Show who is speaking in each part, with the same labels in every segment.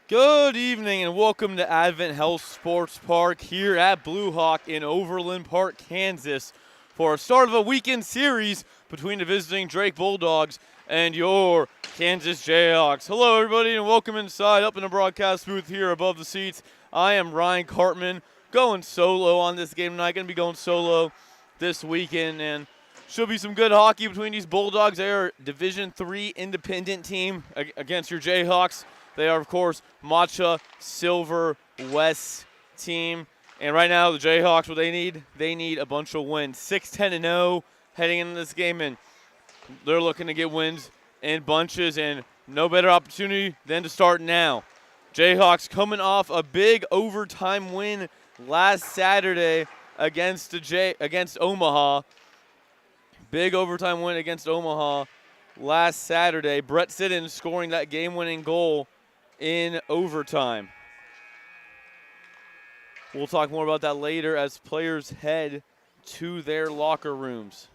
Speaker 1: Good evening and welcome to Advent Health Sports Park here at Blue Hawk in Overland Park, Kansas for a start of a weekend series between the visiting Drake Bulldogs and your Kansas Jayhawks. Hello everybody and welcome inside up in the broadcast booth here above the seats. I am Ryan Cartman going solo on this game tonight. Going to be going solo this weekend and should be some good hockey between these Bulldogs. They are Division III independent team against your Jayhawks. They are, of course, Matcha Silver West team. And right now, the Jayhawks, what they need a bunch of wins. 6-10-0 heading into this game, and they're looking to get wins in bunches, and no better opportunity than to start now. Jayhawks coming off a big overtime win last Saturday against Omaha. Big overtime win against Omaha last Saturday. Brett Siddons scoring that game-winning goal in overtime. We'll talk more about that later as players head to their locker rooms.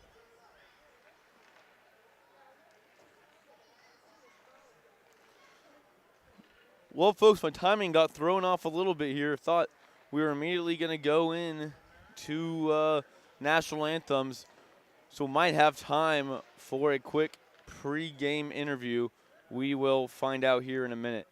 Speaker 1: Well, folks, my timing got thrown off a little bit here. Thought we were immediately going to go in to national anthems, so might have time for a quick pre-game interview. We will find out here in a minute.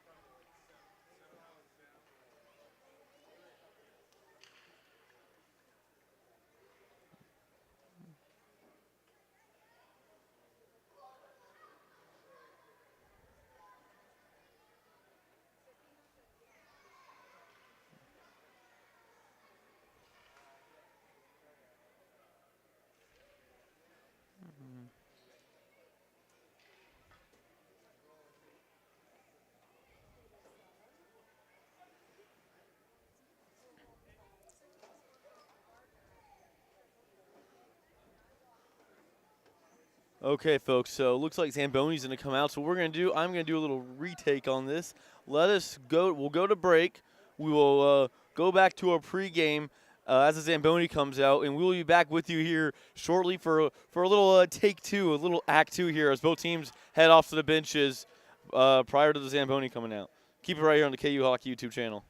Speaker 1: Okay, folks, so it looks like Zamboni's going to come out. So I'm going to do a little retake on this. We'll go to break. We will go back to our pregame as the Zamboni comes out, and we'll be back with you here shortly for a little take two, a little act two here as both teams head off to the benches prior to the Zamboni coming out. Keep it right here on the KU Hockey YouTube channel.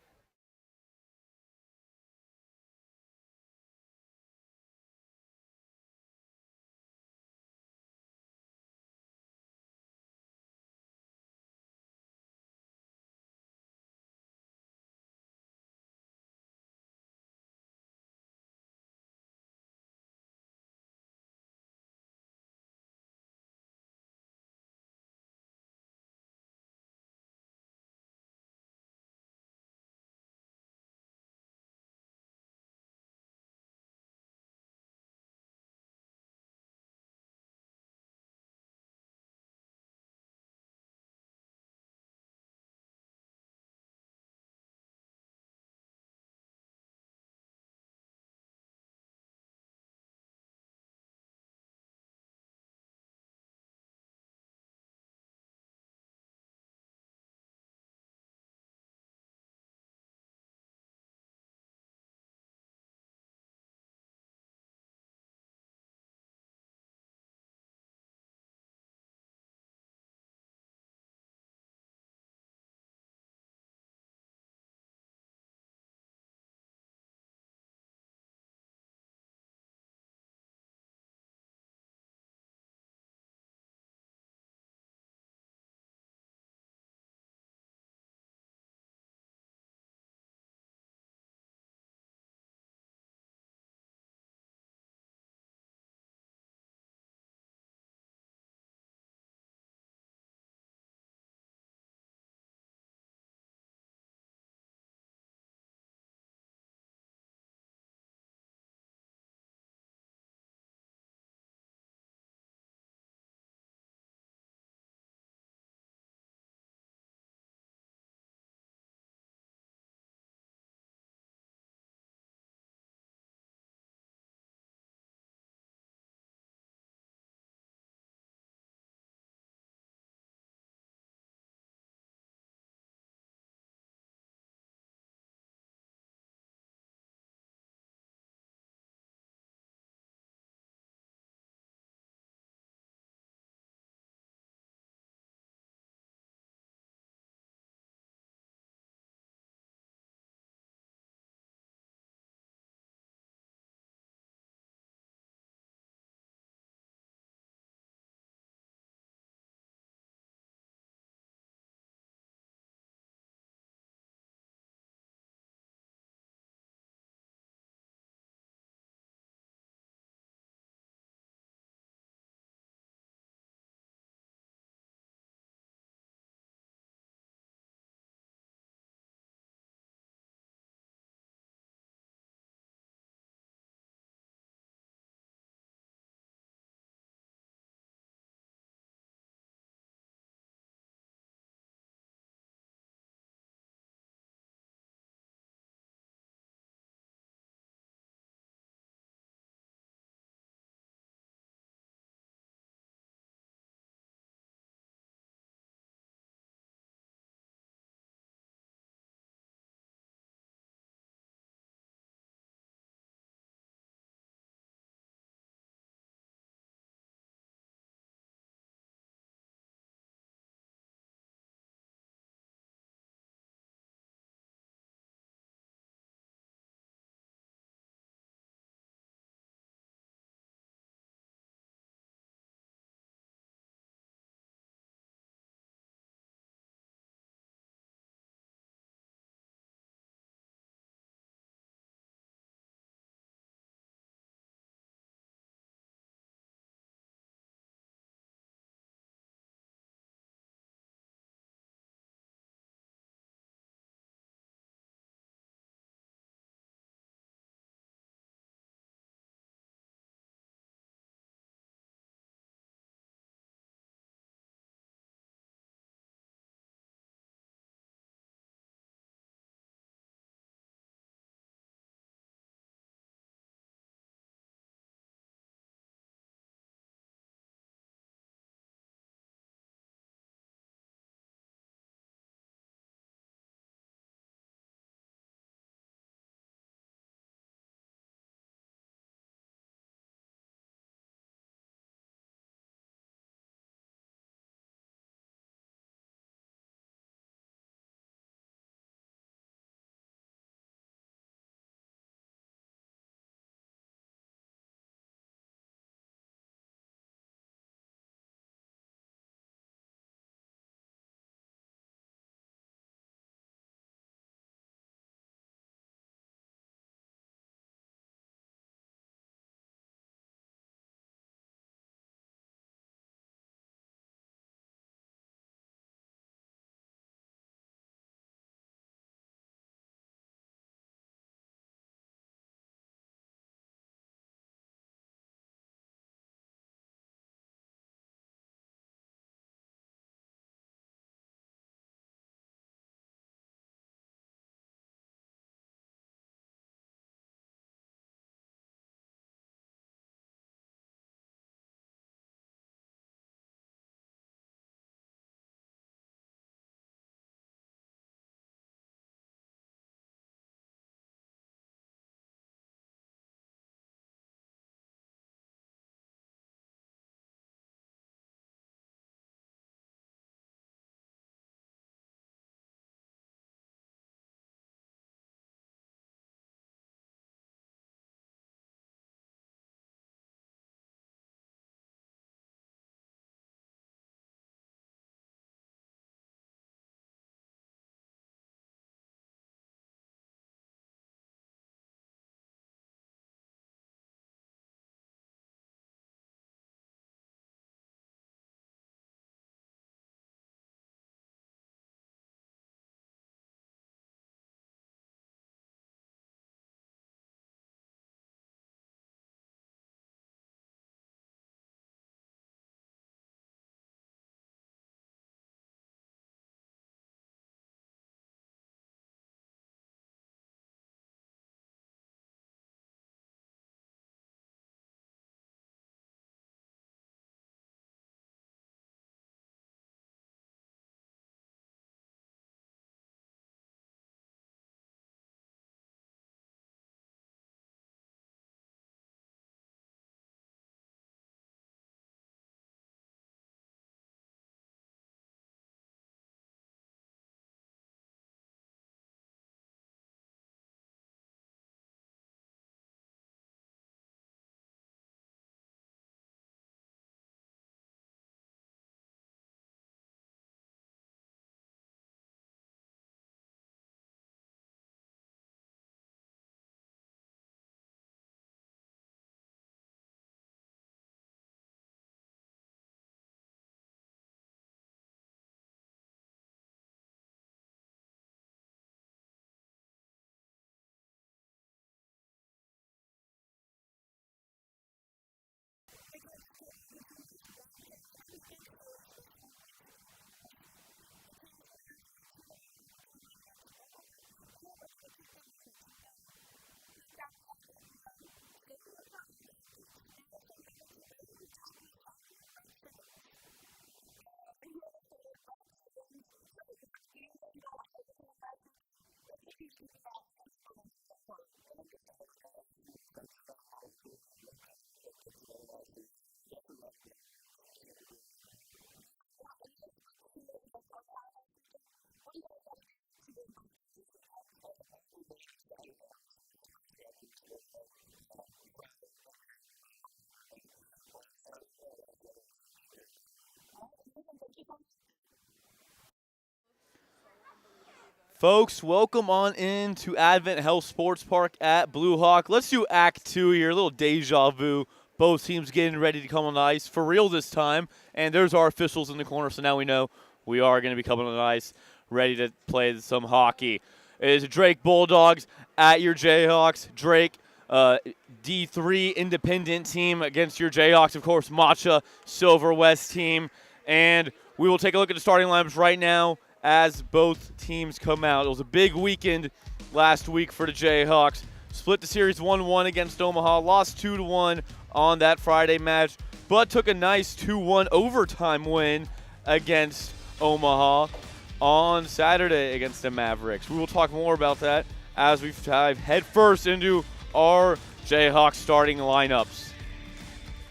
Speaker 1: Folks, welcome on in to Advent Health Sports Park at Blue Hawk. Let's do Act 2 here, a little deja vu. Both teams getting ready to come on the ice for real this time. And there's our officials in the corner, so now we know we are going to be coming on the ice ready to play some hockey. It is Drake Bulldogs at your Jayhawks. Drake, D3 independent team against your Jayhawks, of course, Matcha Silver West team. And we will take a look at the starting lineups right now as both teams come out. It was a big weekend last week for the Jayhawks. Split the series 1-1 against Omaha, lost 2-1 on that Friday match, but took a nice 2-1 overtime win against Omaha on Saturday against the Mavericks. We will talk more about that as we dive headfirst into our Jayhawks starting lineups.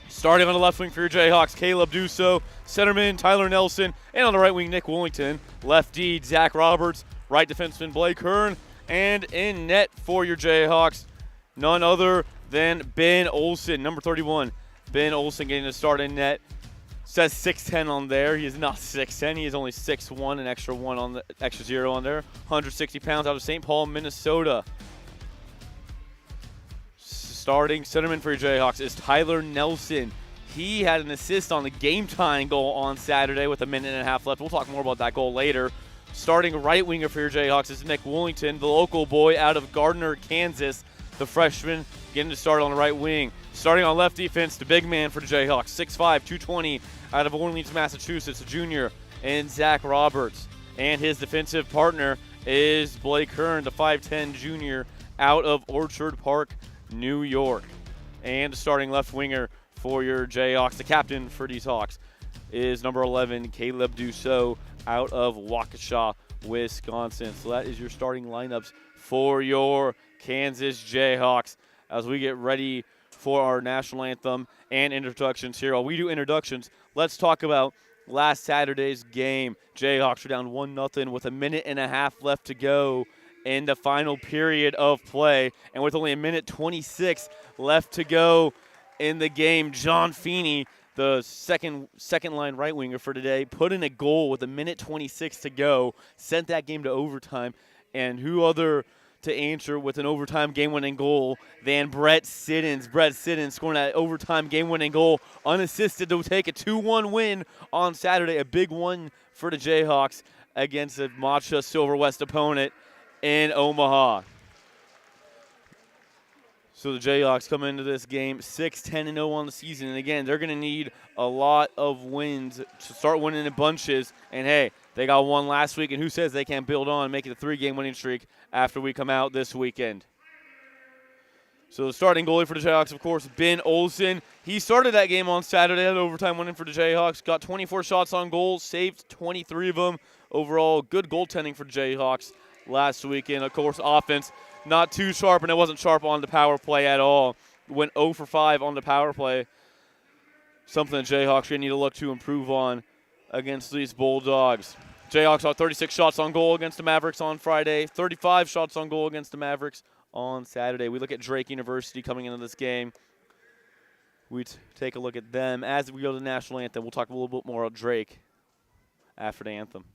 Speaker 1: Starting on the left wing for your Jayhawks, Caleb Dusso, centerman Tyler Nelson, and on the right wing, Nick Willington. Left D, Zach Roberts, right defenseman Blake Hearn, and in net for your Jayhawks, none other than Ben Olsen, number 31. Ben Olsen getting a start in net. Says 6'10" on there. He is not 6'10". He is only 6'1", an extra 1 on the extra 0 on there. 160 pounds out of St. Paul, Minnesota. Starting centerman for your Jayhawks is Tyler Nelson. He had an assist on the game-tying goal on Saturday with a minute and a half left. We'll talk more about that goal later. Starting right winger for your Jayhawks is Nick Willington, the local boy out of Gardner, Kansas. The freshman getting to start on the right wing. Starting on left defense, the big man for the Jayhawks, 6'5", 220, out of Orleans, Massachusetts, a junior, and Zach Roberts. And his defensive partner is Blake Hearn, the 5'10", junior, out of Orchard Park, New York. And starting left winger for your Jayhawks, the captain for these Hawks, is number 11, Caleb Dussault, out of Waukesha, Wisconsin. So that is your starting lineups for your Kansas Jayhawks as we get ready for our national anthem and introductions here. While we do introductions, let's talk about last Saturday's game. Jayhawks were down 1-0 with a minute and a half left to go in the final period of play. And with only a minute 26 left to go in the game, John Feeney, the second line right winger for today, put in a goal with a minute 26 to go, sent that game to overtime. And who other to answer with an overtime game-winning goal than Brett Siddons. Brett Siddons scoring that overtime game-winning goal unassisted to take a 2-1 win on Saturday. A big one for the Jayhawks against a Matcha Silver West opponent in Omaha. So the Jayhawks come into this game 6-10-0 on the season. And again, they're going to need a lot of wins to start winning in bunches. And hey, they got one last week, and who says they can't build on and make it a 3-game winning streak after we come out this weekend. So the starting goalie for the Jayhawks, of course, Ben Olsen. He started that game on Saturday, had overtime winning for the Jayhawks. Got 24 shots on goal, saved 23 of them. Overall, good goaltending for the Jayhawks last weekend. Of course, offense not too sharp, and it wasn't sharp on the power play at all. Went 0 for 5 on the power play. Something the Jayhawks are going to need to look to improve on against these Bulldogs. Jayhawks saw 36 shots on goal against the Mavericks on Friday, 35 shots on goal against the Mavericks on Saturday. We look at Drake University coming into this game. We take a look at them as we go to the national anthem. We'll talk a little bit more about Drake after the anthem.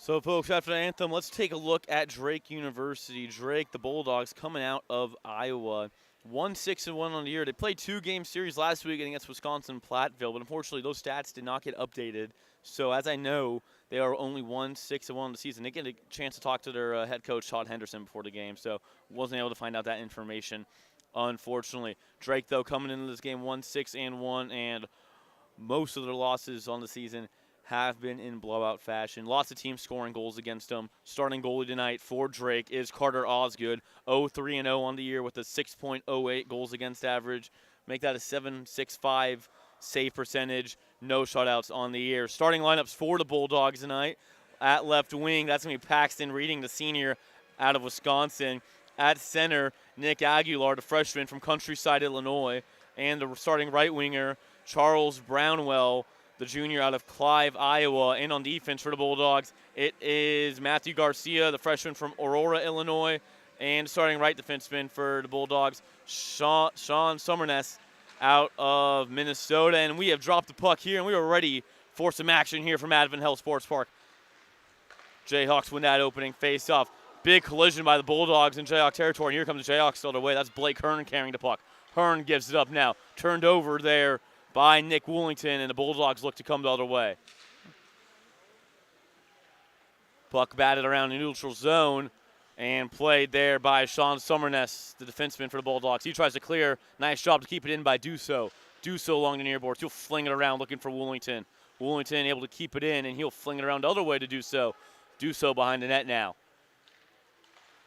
Speaker 1: So, folks, after the anthem, let's take a look at Drake University. Drake, the Bulldogs, coming out of Iowa. 1-6-1 on the year. They played 2-game series last week against Wisconsin Platteville, but unfortunately those stats did not get updated. So, as I know, they are only 1-6-1 on the season. They get a chance to talk to their head coach, Todd Henderson, before the game, so wasn't able to find out that information, unfortunately. Drake, though, coming into this game 1-6-1, and most of their losses on the season have been in blowout fashion. Lots of teams scoring goals against them. Starting goalie tonight for Drake is Carter Osgood, 0-3-0 on the year with a 6.08 goals against average. Make that a .765 save percentage. No shutouts on the year. Starting lineups for the Bulldogs tonight. At left wing, that's going to be Paxton Reading, the senior out of Wisconsin. At center, Nick Aguilar, the freshman from Countryside, Illinois. And the starting right winger, Charles Brownwell, the junior out of Clive, Iowa. And on defense for the Bulldogs, it is Matthew Garcia, the freshman from Aurora, Illinois. And starting right defenseman for the Bulldogs, Sean Summerness out of Minnesota. And we have dropped the puck here, and we are ready for some action here from Advent Health Sports Park. Jayhawks win that opening face-off. Big collision by the Bulldogs in Jayhawk territory. And here comes the Jayhawks the other way. That's Blake Hearn carrying the puck. Hearn gives it up now. Turned over there by Nick Woolington, and the Bulldogs look to come the other way. Puck batted around the neutral zone and played there by Sean Summerness, the defenseman for the Bulldogs. He tries to clear. Nice job to keep it in by Duso. Duso along the near boards. He'll fling it around looking for Woolington. Woolington able to keep it in, and he'll fling it around the other way to Duso. Duso behind the net now.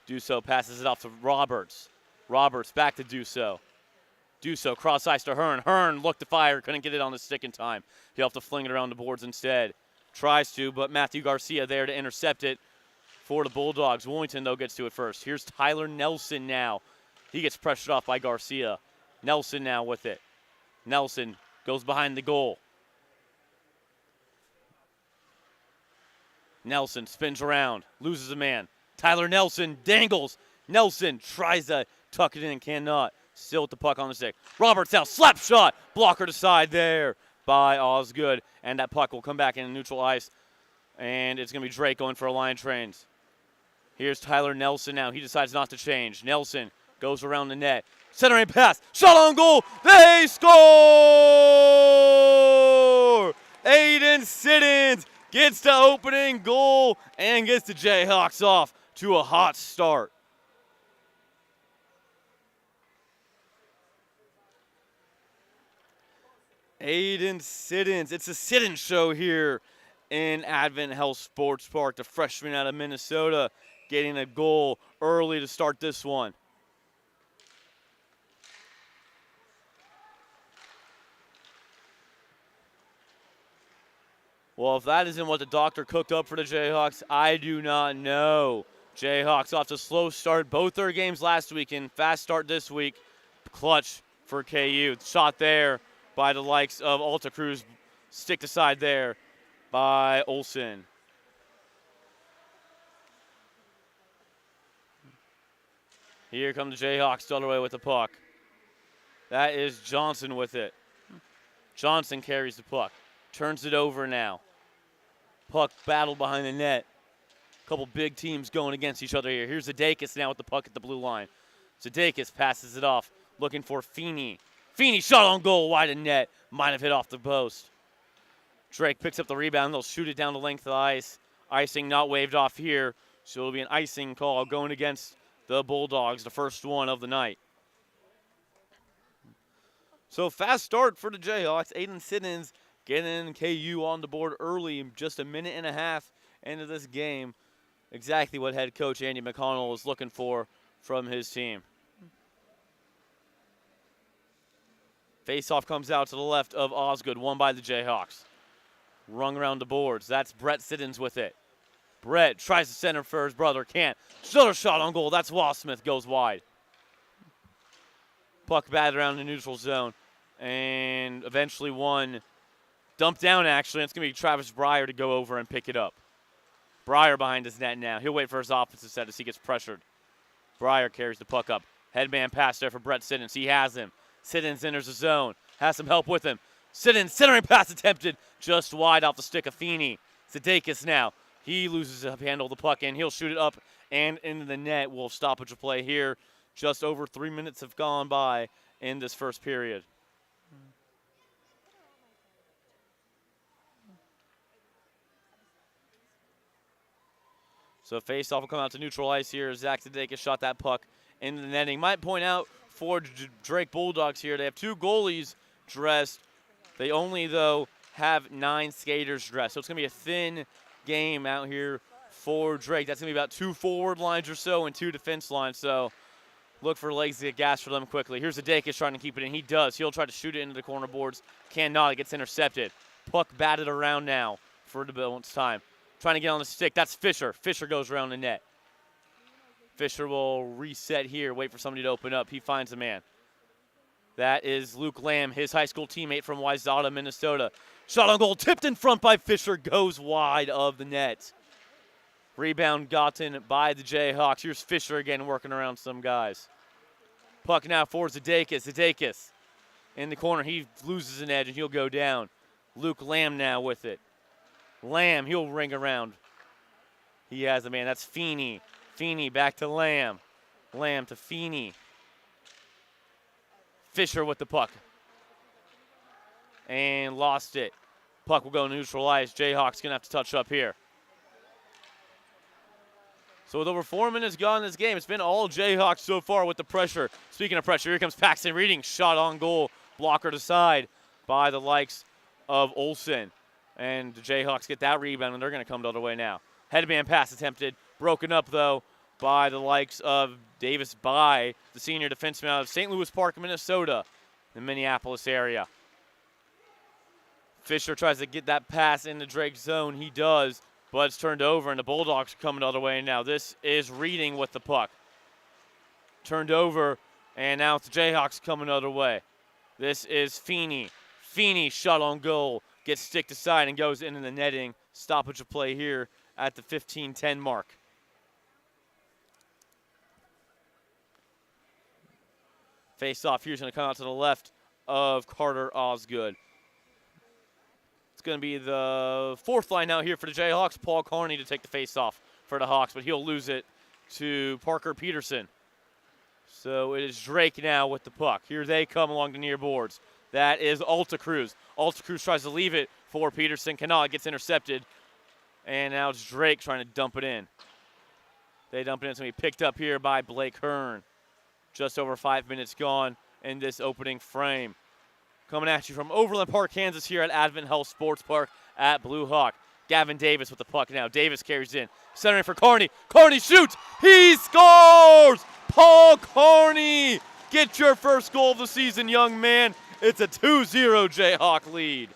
Speaker 1: Duso passes it off to Roberts. Roberts back to Duso. Duso cross ice to Hearn. Hearn looked to fire, couldn't get it on the stick in time. He'll have to fling it around the boards instead. Tries to, but Matthew Garcia there to intercept it for the Bulldogs. Woolington, though, gets to it first. Here's Tyler Nelson now. He gets pressured off by Garcia. Nelson now with it. Nelson goes behind the goal. Nelson spins around, loses a man. Tyler Nelson dangles. Nelson tries to tuck it in and cannot. Still with the puck on the stick. Roberts now, slap shot. Blocker to side there by Osgood. And that puck will come back into neutral ice. And it's going to be Drake going for a line trains. Here's Tyler Nelson now. He decides not to change. Nelson goes around the net. Centering pass. Shot on goal. They score! Aiden Siddons gets the opening goal and gets the Jayhawks off to a hot start. Aiden Siddons. It's a Siddons show here in Advent Health Sports Park. The freshman out of Minnesota getting a goal early to start this one. Well, if that isn't what the doctor cooked up for the Jayhawks, I do not know. Jayhawks off to a slow start. Both their games last weekend. Fast start this week. Clutch for KU. Shot there by the likes of Alta Cruz. Stick to side there by Olsen. Here come the Jayhawks the other way with the puck. That is Johnson with it. Johnson carries the puck. Turns it over now. Puck battle behind the net. Couple big teams going against each other here. Here's Zadakis now with the puck at the blue line. Zadakis passes it off, looking for Feeney. Feeney shot on goal, wide of net. Might have hit off the post. Drake picks up the rebound. They'll shoot it down the length of the ice. Icing not waved off here, so it'll be an icing call going against the Bulldogs, the first one of the night. So fast start for the Jayhawks. Aiden Siddons getting KU on the board early, just a minute and a half into this game. Exactly what head coach Andy McConnell is looking for from his team. Faceoff comes out to the left of Osgood, won by the Jayhawks. Rung around the boards. That's Brett Siddons with it. Brett tries to center for his brother, can't. Still a shot on goal. That's Wasmith, goes wide. Puck batted around the neutral zone. And eventually one dumped down, actually. It's going to be Travis Breyer to go over and pick it up. Breyer behind his net now. He'll wait for his offensive set as he gets pressured. Breyer carries the puck up. Headman pass there for Brett Siddons. He has him. Siddons enters the zone. Has some help with him. Siddons, centering pass attempted. Just wide off the stick of Feeney. Zadakis now. He loses the handle of the puck, and he'll shoot it up and into the net. We'll stoppage of play here. Just over 3 minutes have gone by in this first period. So face-off will come out to neutral ice here. Zach Tadakis shot that puck into the netting. Might point out for Drake Bulldogs here, they have 2 goalies dressed. They only, though, have 9 skaters dressed. So it's going to be a thin game out here for Drake. That's going to be about 2 forward lines or so and 2 defense lines. So look for legs to get gas for them quickly. Here's Tadakis trying to keep it in. He does. He'll try to shoot it into the corner boards. Cannot. It gets intercepted. Puck batted around now for the balance time. Trying to get on the stick. That's Fisher. Fisher goes around the net. Fisher will reset here, wait for somebody to open up. He finds a man. That is Luke Lamb, his high school teammate from Wayzata, Minnesota. Shot on goal, tipped in front by Fisher, goes wide of the net. Rebound gotten by the Jayhawks. Here's Fisher again working around some guys. Puck now for Tadakis. Tadakis in the corner. He loses an edge and he'll go down. Luke Lamb now with it. Lamb, he'll ring around. He has a man. That's Feeney. Feeney back to Lamb. Lamb to Feeney. Fisher with the puck. And lost it. Puck will go neutral ice. Jayhawks going to have to touch up here. So with over 4 minutes gone in this game, it's been all Jayhawks so far with the pressure. Speaking of pressure, here comes Paxton Reading. Shot on goal. Blocker to side by the likes of Olsen. And the Jayhawks get that rebound, and they're going to come the other way now. Headband pass attempted. Broken up, though, by the likes of Davis By, the senior defenseman out of St. Louis Park, Minnesota, the Minneapolis area. Fisher tries to get that pass into Drake's zone. He does, but it's turned over, and the Bulldogs are coming the other way now. This is Reading with the puck. Turned over, and now it's the Jayhawks coming the other way. This is Feeney. Feeney shot on goal. Gets sticked aside and goes into the netting. Stoppage of play here at the 15-10 mark. Face-off here is going to come out to the left of Carter Osgood. It's going to be the 4th line out here for the Jayhawks. Paul Carney to take the face-off for the Hawks, but he'll lose it to Parker Peterson. So it is Drake now with the puck. Here they come along the near boards. That is Alta Cruz. Alta Cruz tries to leave it for Peterson. Cannot. Gets intercepted. And now it's Drake trying to dump it in. They dump it in. It's going to be picked up here by Blake Hearn. Just over 5 minutes gone in this opening frame. Coming at you from Overland Park, Kansas here at Advent Health Sports Park at Blue Hawk. Gavin Davis with the puck now. Davis carries in. Centering for Carney. Carney shoots. He scores! Paul Carney! Get your first goal of the season, young man. It's a 2-0 Jayhawk lead.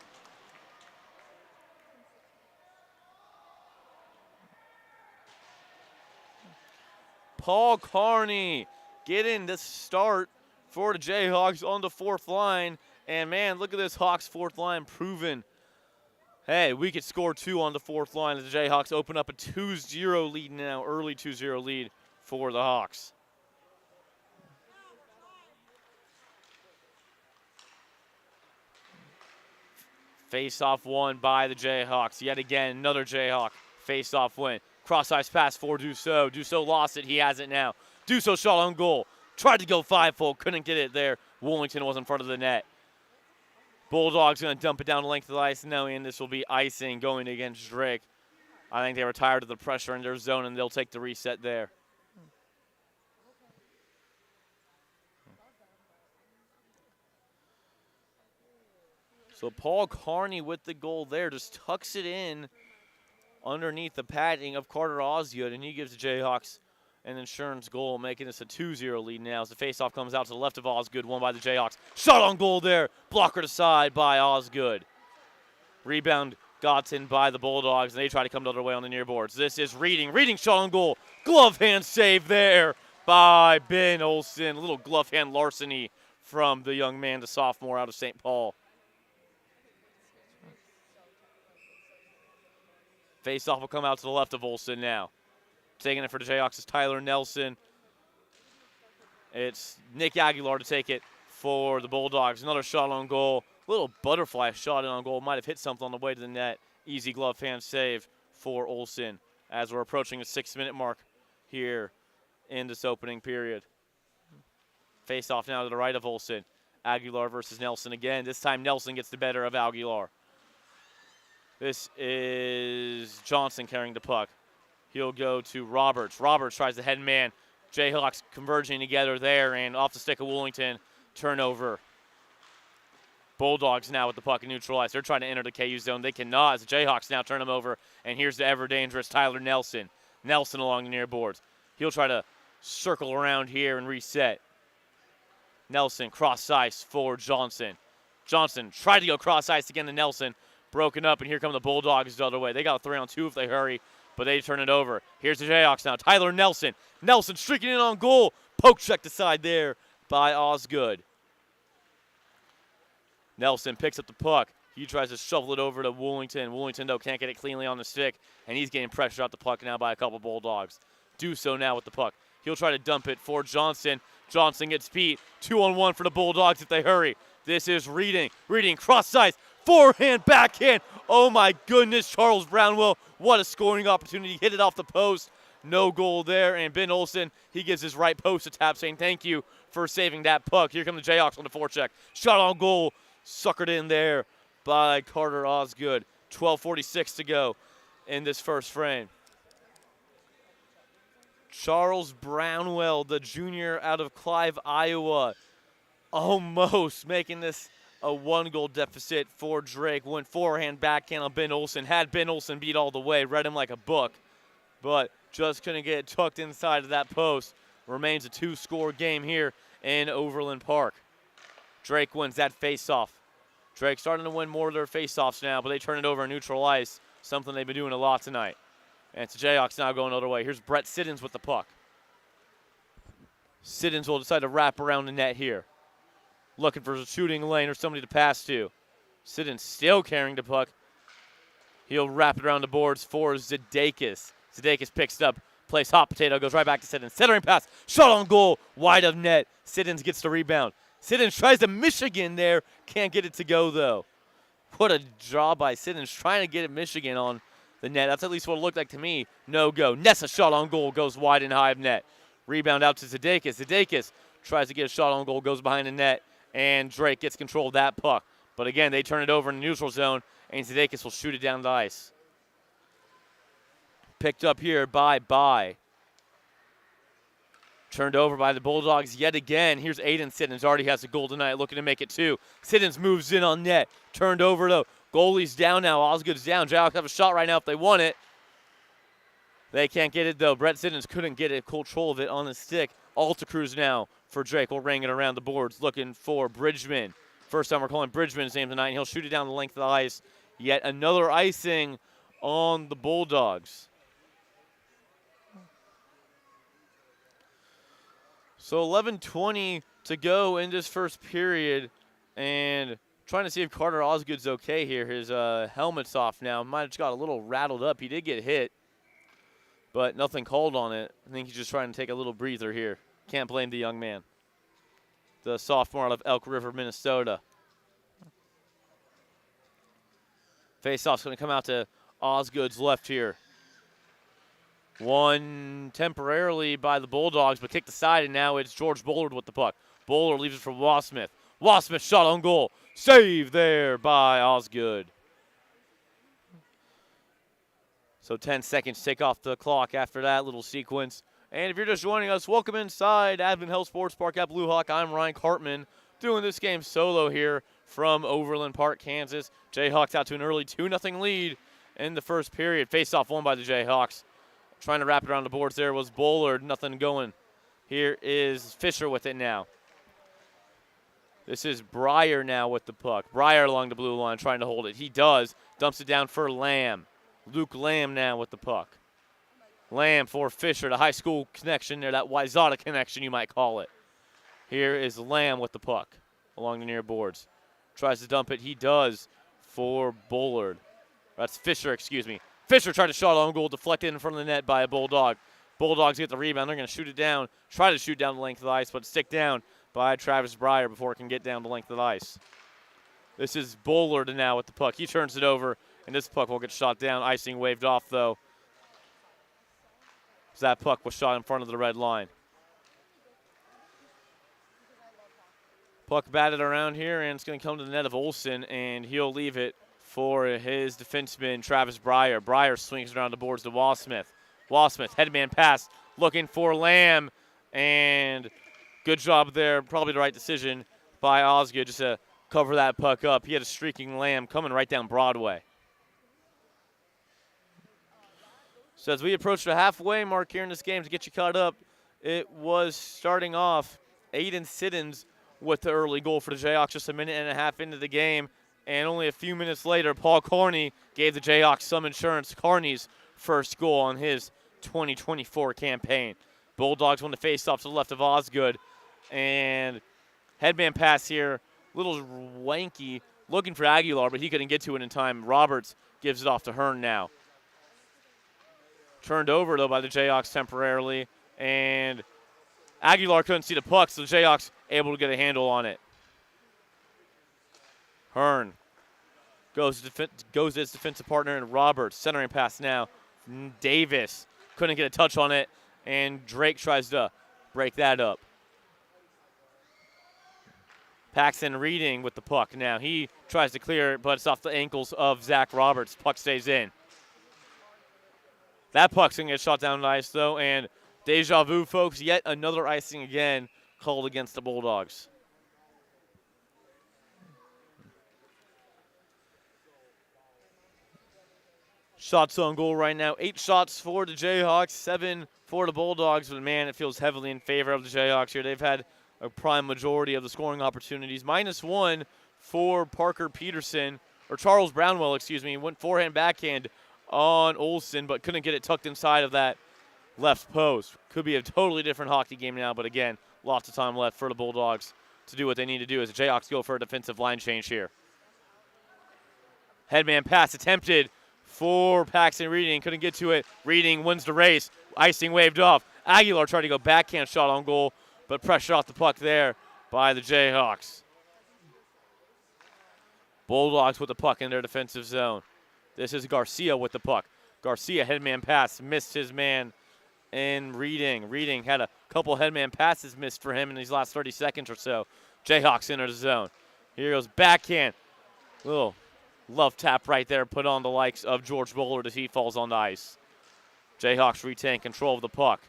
Speaker 1: Paul Carney getting the start for the Jayhawks on the 4th line. And, man, look at this Hawks 4th line proven. Hey, we could score 2 on the 4th line as the Jayhawks open up a 2-0 lead now, early 2-0 lead for the Hawks. Face-off won by the Jayhawks. Yet again, another Jayhawk face-off win. Cross-ice pass for Dussault. Dussault lost it. He has it now. Dussault shot on goal. Tried to go 5-fold. Couldn't get it there. Woolington was in front of the net. Bulldogs going to dump it down the length of the ice now, and this will be icing going against Drake. I think they were tired of the pressure in their zone, and they'll take the reset there. So Paul Carney with the goal there just tucks it in underneath the padding of Carter Osgood, and he gives the Jayhawks an insurance goal, making this a 2-0 lead now as the faceoff comes out to the left of Osgood, won by the Jayhawks. Shot on goal there, blocker to side by Osgood. Rebound gotten by the Bulldogs, and they try to come the other way on the near boards. This is Reading. Reading shot on goal. Glove hand save there by Ben Olsen. A little glove hand larceny from the young man, the sophomore out of St. Paul. Faceoff will come out to the left of Olsen now. Taking it for the Jayhawks is Tyler Nelson. It's Nick Aguilar to take it for the Bulldogs. Another shot on goal. Little butterfly shot in on goal. Might have hit something on the way to the net. Easy glove hand save for Olsen as we're approaching the 6-minute mark here in this opening period. Face off now to the right of Olsen. Aguilar versus Nelson again. This time Nelson gets the better of Aguilar. This is Johnson carrying the puck. He'll go to Roberts. Roberts tries to head man. Jayhawks converging together there, and off the stick of Woolington, turnover. Bulldogs now with the puck neutralized. They're trying to enter the KU zone. They cannot as the Jayhawks now turn them over, and here's the ever-dangerous Tyler Nelson. Nelson along the near boards. He'll try to circle around here and reset. Nelson cross ice for Johnson. Johnson tried to go cross ice again to Nelson. Broken up, and here come the Bulldogs the other way. They got a 3-on-2 if they hurry, but they turn it over. Here's the Jayhawks now. Tyler Nelson. Nelson streaking in on goal. Poke checked aside there by Osgood. Nelson picks up the puck. He tries to shovel it over to Woolington. Woolington, though, can't get it cleanly on the stick, and he's getting pressure out the puck now by a couple Bulldogs. Do so now with the puck. He'll try to dump it for Johnson. Johnson gets beat. 2-on-1 for the Bulldogs if they hurry. This is Reading. Reading cross ice. Forehand, backhand. Oh, my goodness, Charles Brownwell. What a scoring opportunity. Hit it off the post. No goal there. And Ben Olsen, he gives his right post a tap saying thank you for saving that puck. Here come the Jayhawks on the forecheck. Shot on goal. Suckered in there by Carter Osgood. 12:46 to go in this first frame. Charles Brownwell, the junior out of Clive, Iowa, almost making this a 1-goal deficit for Drake. Went forehand, backhand on Ben Olsen. Had Ben Olsen beat all the way. Read him like a book. But just couldn't get it tucked inside of that post. Remains a 2-score game here in Overland Park. Drake wins that face-off. Drake starting to win more of their face-offs now, but they turn it over on neutral ice. Something they've been doing a lot tonight. And it's the Jayhawks now going the other way. Here's Brett Siddons with the puck. Siddons will decide to wrap around the net here. Looking for a shooting lane or somebody to pass to. Siddons still carrying the puck. He'll wrap it around the boards for Zdakis. Zdakis picks it up, plays hot potato, goes right back to Siddons. Centering pass, shot on goal, wide of net. Siddons gets the rebound. Siddons tries to Michigan there. Can't get it to go, though. What a draw by Siddons trying to get it Michigan on the net. That's at least what it looked like to me. No go. Nessa shot on goal, goes wide and high of net. Rebound out to Zdakis. Zdakis tries to get a shot on goal, goes behind the net, and Drake gets control of that puck. But again, they turn it over in the neutral zone, and Zdakis will shoot it down the ice. Picked up here by Bye. Turned over by the Bulldogs yet again. Here's Aiden Siddons. Already has a goal tonight, looking to make it 2. Siddons moves in on net. Turned over, though. Goalie's down now. Osgood's down. Jayhawks have a shot right now if they want it. They can't get it, though. Brett Siddons couldn't get it, control of it on the stick. Altacruz now for Drake. We'll ring it around the boards, looking for Bridgman. First time we're calling Bridgman's name tonight, and he'll shoot it down the length of the ice. Yet another icing on the Bulldogs. So 11:20 to go in this first period, and trying to see if Carter Osgood's okay here. His helmet's off now. Might have just got a little rattled up. He did get hit, but nothing called on it. I think he's just trying to take a little breather here. Can't blame the young man. The sophomore out of Elk River, Minnesota. Faceoff's going to come out to Osgood's left here. Won temporarily by the Bulldogs, but kicked aside, and now it's George Bullard with the puck. Bullard leaves it for Wasmith. Wasmith shot on goal. Save there by Osgood. So 10 seconds take off the clock after that little sequence. And if you're just joining us, welcome inside Advent Health Sports Park at Blue Hawk. I'm Ryan Cartman doing this game solo here from Overland Park, Kansas. Jayhawks out to an early 2-0 lead in the first period. Face-off won by the Jayhawks. Trying to wrap it around the boards there was Bullard. Nothing going. Here is Fisher with it now. This is Breyer now with the puck. Breyer along the blue line trying to hold it. He does. Dumps it down for Lamb. Luke Lamb now with the puck. Lamb for Fisher, the high school connection there, that Wayzata connection you might call it. Here is Lamb with the puck along the near boards. Tries to dump it. He does for Bullard. That's Fisher, excuse me. Fisher tried to shot on goal, deflected in front of the net by a Bulldog. Bulldogs get the rebound. They're going to shoot it down, try to shoot down the length of the ice, but stick down by Travis Breyer before it can get down the length of the ice. This is Bullard now with the puck. He turns it over, And this puck will get shot down. Icing waved off, though. So that puck was shot in front of the red line. Puck batted around here, and it's going to come to the net of Olsen, and he'll leave it for his defenseman, Travis Breyer. Breyer swings around the boards to Walsmith. Walsmith, headman pass, looking for Lamb, and good job there. Probably the right decision by Osgood just to cover that puck up. He had a streaking Lamb coming right down Broadway. So as we approach the halfway mark here in this game to get you caught up, it was starting off Aiden Siddons with the early goal for the Jayhawks just a minute and a half into the game. And only a few minutes later, Paul Carney gave the Jayhawks some insurance. Carney's first goal on his 2024 campaign. Bulldogs won the faceoff to the left of Osgood. And headman pass here, little wanky, looking for Aguilar, but he couldn't get to it in time. Roberts gives it off to Hearn now. Turned over, though, by the Jayhawks temporarily. And Aguilar couldn't see the puck, so the Jayhawks able to get a handle on it. Hearn goes to his defensive partner, and Roberts centering pass now. Davis couldn't get a touch on it, and Drake tries to break that up. Paxton Reading with the puck now. He tries to clear it, but it's off the ankles of Zach Roberts. Puck stays in. That puck's going to get shot down the ice, though, and deja vu, folks. Yet another icing again called against the Bulldogs. Shots on goal right now. 8 shots for the Jayhawks, 7 for the Bulldogs. But, man, it feels heavily in favor of the Jayhawks here. They've had a prime majority of the scoring opportunities. -1 for Parker Peterson, or Charles Brownwell, excuse me. Went forehand, backhand on Olsen, but couldn't get it tucked inside of that left post. Could be a totally different hockey game now, but again, lots of time left for the Bulldogs to do what they need to do as the Jayhawks go for a defensive line change here. Headman pass attempted for Paxton Reading. Couldn't get to it. Reading wins the race. Icing waved off. Aguilar tried to go backhand shot on goal, but pressure off the puck there by the Jayhawks. Bulldogs with the puck in their defensive zone. This is Garcia with the puck. Garcia, headman pass, missed his man in Reading. Reading had a couple headman passes missed for him in these last 30 seconds or so. Jayhawks enter the zone. Here goes backhand. Little love tap right there put on the likes of George Bullard as he falls on the ice. Jayhawks retain control of the puck.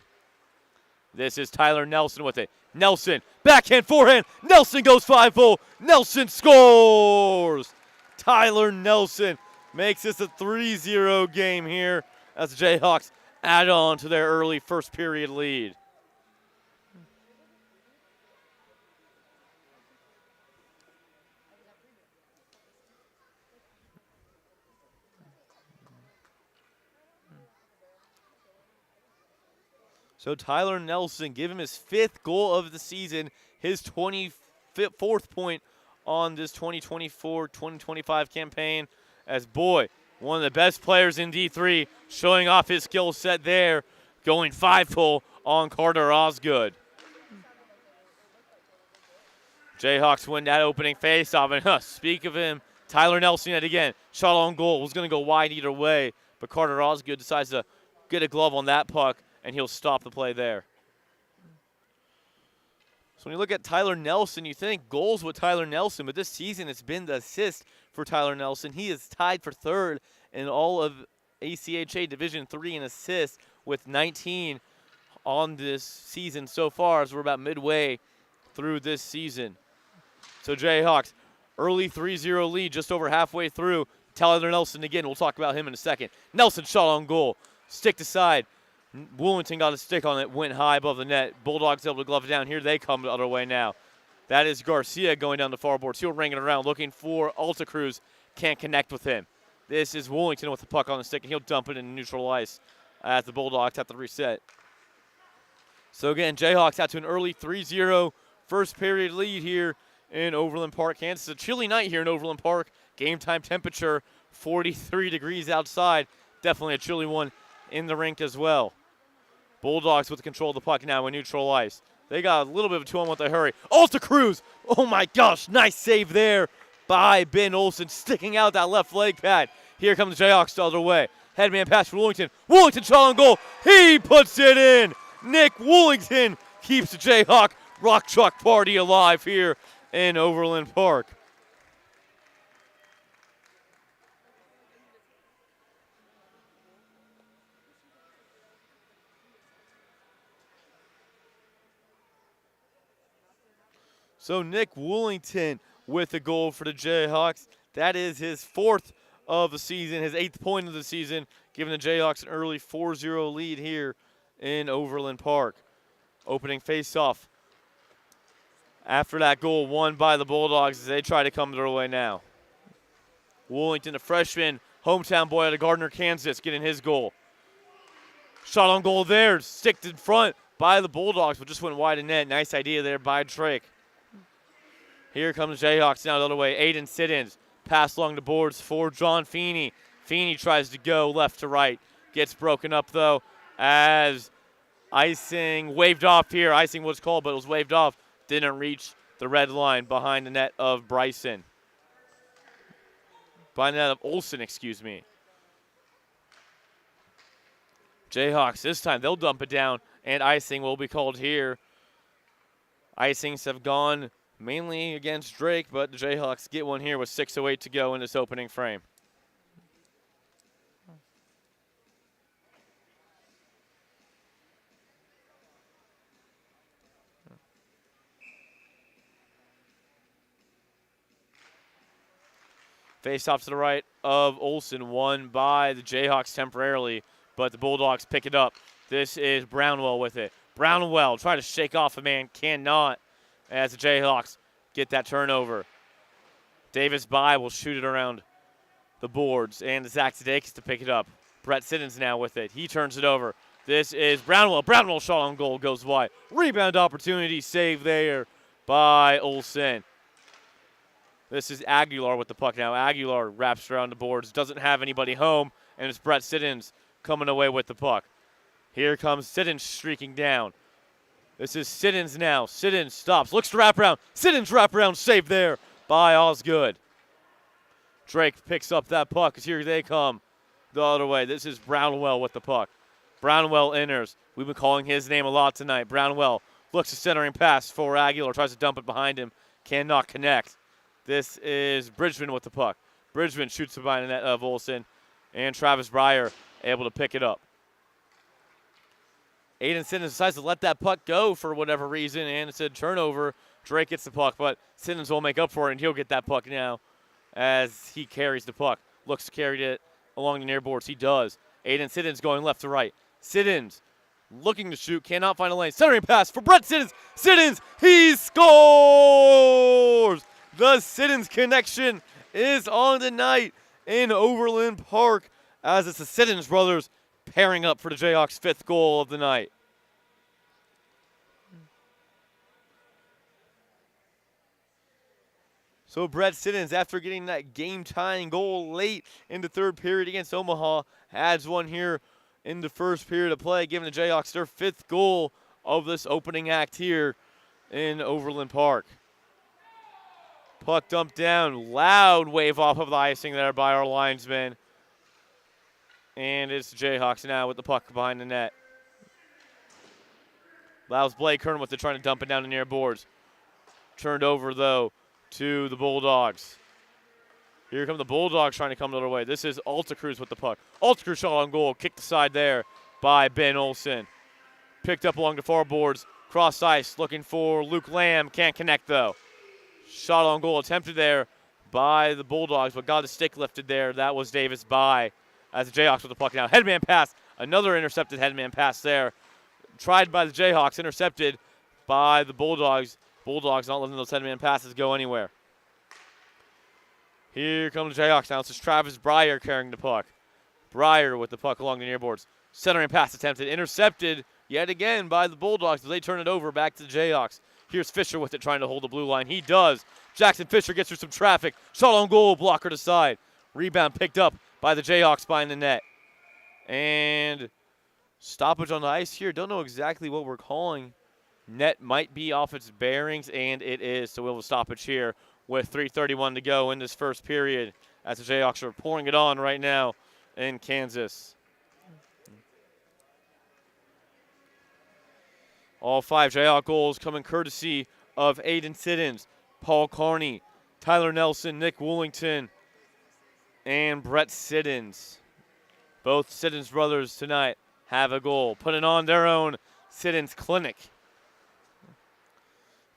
Speaker 1: This is Tyler Nelson with it. Nelson, backhand, forehand. Nelson goes 5-0. Nelson scores! Tyler Nelson makes this a 3-0 game here as the Jayhawks add on to their early first period lead. So Tyler Nelson, give him his 5th goal of the season, his 24th point on this 2024-2025 campaign. As boy, one of the best players in D3, showing off his skill set there, going 5-0 on Carter Osgood. Jayhawks win that opening faceoff, and speak of him, Tyler Nelson yet again, shot on goal, was going to go wide either way, but Carter Osgood decides to get a glove on that puck, and he'll stop the play there. So when you look at Tyler Nelson, you think goals with Tyler Nelson, but this season it's been the assist for Tyler Nelson. He is tied for 3rd in all of ACHA Division III in assists with 19 on this season so far, as we're about midway through this season. So Jayhawks, early 3-0 lead just over halfway through. Tyler Nelson again, we'll talk about him in a second. Nelson shot on goal, stick to side. Woolington got a stick on it, went high above the net. Bulldogs able to glove it down. Here they come the other way now. That is Garcia going down the far boards. He'll ring it around, looking for Alta Cruz. Can't connect with him. This is Woolington with the puck on the stick, and he'll dump it in neutral ice as the Bulldogs have to reset. So again, Jayhawks out to an early 3-0 first period lead here in Overland Park, Kansas. It's a chilly night here in Overland Park. Game time temperature 43 degrees outside. Definitely a chilly one in the rink as well. Bulldogs with control of the puck now in neutral ice. They got a little bit of a 2-on-1 with a hurry. Alta Cruz! Oh my gosh, nice save there by Ben Olsen, sticking out that left leg pad. Here comes the Jayhawks the other way. Headman pass for Woolington. Woolington shot on goal. He puts it in. Nick Woolington keeps the Jayhawk rock chalk party alive here in Overland Park. So Nick Woolington with a goal for the Jayhawks. That is his 4th of the season, his 8th point of the season, giving the Jayhawks an early 4-0 lead here in Overland Park. Opening faceoff. After that goal won by the Bulldogs as they try to come their way now. Woolington, a freshman, hometown boy out of Gardner, Kansas, getting his goal. Shot on goal there, sticked in front by the Bulldogs, but just went wide of net. Nice idea there by Drake. Here comes Jayhawks now the other way. Aiden Siddons, pass along the boards for John Feeney. Feeney tries to go left to right. Gets broken up, though, as icing waved off here. Icing was called, but it was waved off. Didn't reach the red line behind the net of Bryson. Behind the net of Olsen, excuse me. Jayhawks, this time they'll dump it down, and icing will be called here. Icings have gone mainly against Drake, but the Jayhawks get one here with 6:08 to go in this opening frame. Face off to the right of Olsen, won by the Jayhawks temporarily, but the Bulldogs pick it up. This is Brownwell with it. Brownwell trying to shake off a man, cannot, as the Jayhawks get that turnover. Davis By will shoot it around the boards, and Zach Tadakis to pick it up. Brett Siddons now with it. He turns it over. This is Brownwell. Brownwell shot on goal, goes wide. Rebound opportunity, save there by Olsen. This is Aguilar with the puck now. Aguilar wraps around the boards, doesn't have anybody home, and it's Brett Siddons coming away with the puck. Here comes Siddons streaking down. This is Siddons now. Siddons stops, looks to wrap around. Siddons wrap around, save there by Osgood. Drake picks up that puck as here they come the other way. This is Brownwell with the puck. Brownwell enters. We've been calling his name a lot tonight. Brownwell looks to centering pass for Aguilar, tries to dump it behind him, cannot connect. This is Bridgman with the puck. Bridgman shoots it behind the net of Olsen, and Travis Breyer able to pick it up. Aiden Siddons decides to let that puck go for whatever reason, and it's a turnover. Drake gets the puck, but Siddons will make up for it, and he'll get that puck now as he carries the puck. Looks to carry it along the near boards. He does. Aiden Siddons going left to right. Siddons looking to shoot, cannot find a lane. Centering pass for Brett Siddons. Siddons, he scores! The Siddons connection is on tonight in Overland Park as it's the Siddons brothers pairing up for the Jayhawks' 5th goal of the night. So Brett Siddons, after getting that game-tying goal late in the 3rd period against Omaha, adds one here in the 1st period of play, giving the Jayhawks their 5th goal of this opening act here in Overland Park. Puck dumped down, loud wave off of the icing there by our linesman. And it's the Jayhawks now with the puck behind the net. Allows Blake Kern with it, trying to dump it down the near boards. Turned over, though, to the Bulldogs. Here come the Bulldogs trying to come the other way. This is Alta Cruz with the puck. Alta Cruz shot on goal, kicked aside there by Ben Olsen. Picked up along the far boards, cross ice, looking for Luke Lamb. Can't connect, though. Shot on goal attempted there by the Bulldogs, but got a stick lifted there. That was Davis By as the Jayhawks with the puck now. Headman pass, another intercepted headman pass there. Tried by the Jayhawks, intercepted by the Bulldogs. Bulldogs not letting those headman passes go anywhere. Here comes the Jayhawks now. It's just Travis Breyer carrying the puck. Breyer with the puck along the near boards. Centering pass attempted, intercepted yet again by the Bulldogs as they turn it over back to the Jayhawks. Here's Fisher with it, trying to hold the blue line. He does. Jackson Fisher gets through some traffic. Shot on goal, blocker to side. Rebound picked up by the Jayhawks behind the net. And stoppage on the ice here. Don't know exactly what we're calling. Net might be off its bearings, and it is. So we'll have a stoppage here with 3:31 to go in this 1st period as the Jayhawks are pouring it on right now in Kansas. All 5 Jayhawk goals coming courtesy of Aiden Siddons, Paul Carney, Tyler Nelson, Nick Woolington, and Brett Siddons. Both Siddons brothers tonight have a goal, putting on their own Siddons clinic.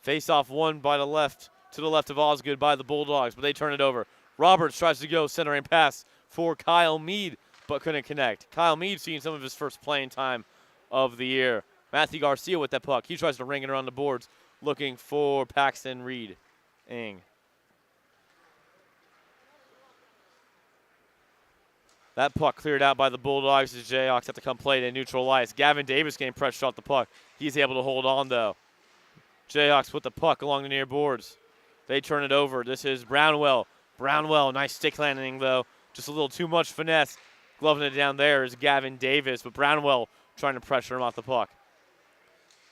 Speaker 1: Face-off won by the left, to the left of Osgood by the Bulldogs, but they turn it over. Roberts tries to go centering pass for Kyle Mead, but couldn't connect. Kyle Mead seeing some of his first playing time of the year. Matthew Garcia with that puck. He tries to ring it around the boards, looking for Paxton Reed. That puck cleared out by the Bulldogs as Jayhawks have to come play to neutral ice. Gavin Davis getting pressure off the puck. He's able to hold on, though. Jayhawks put the puck along the near boards. They turn it over. This is Brownwell. Brownwell, nice stick landing, though. Just a little too much finesse. Gloving it down there is Gavin Davis, but Brownwell trying to pressure him off the puck.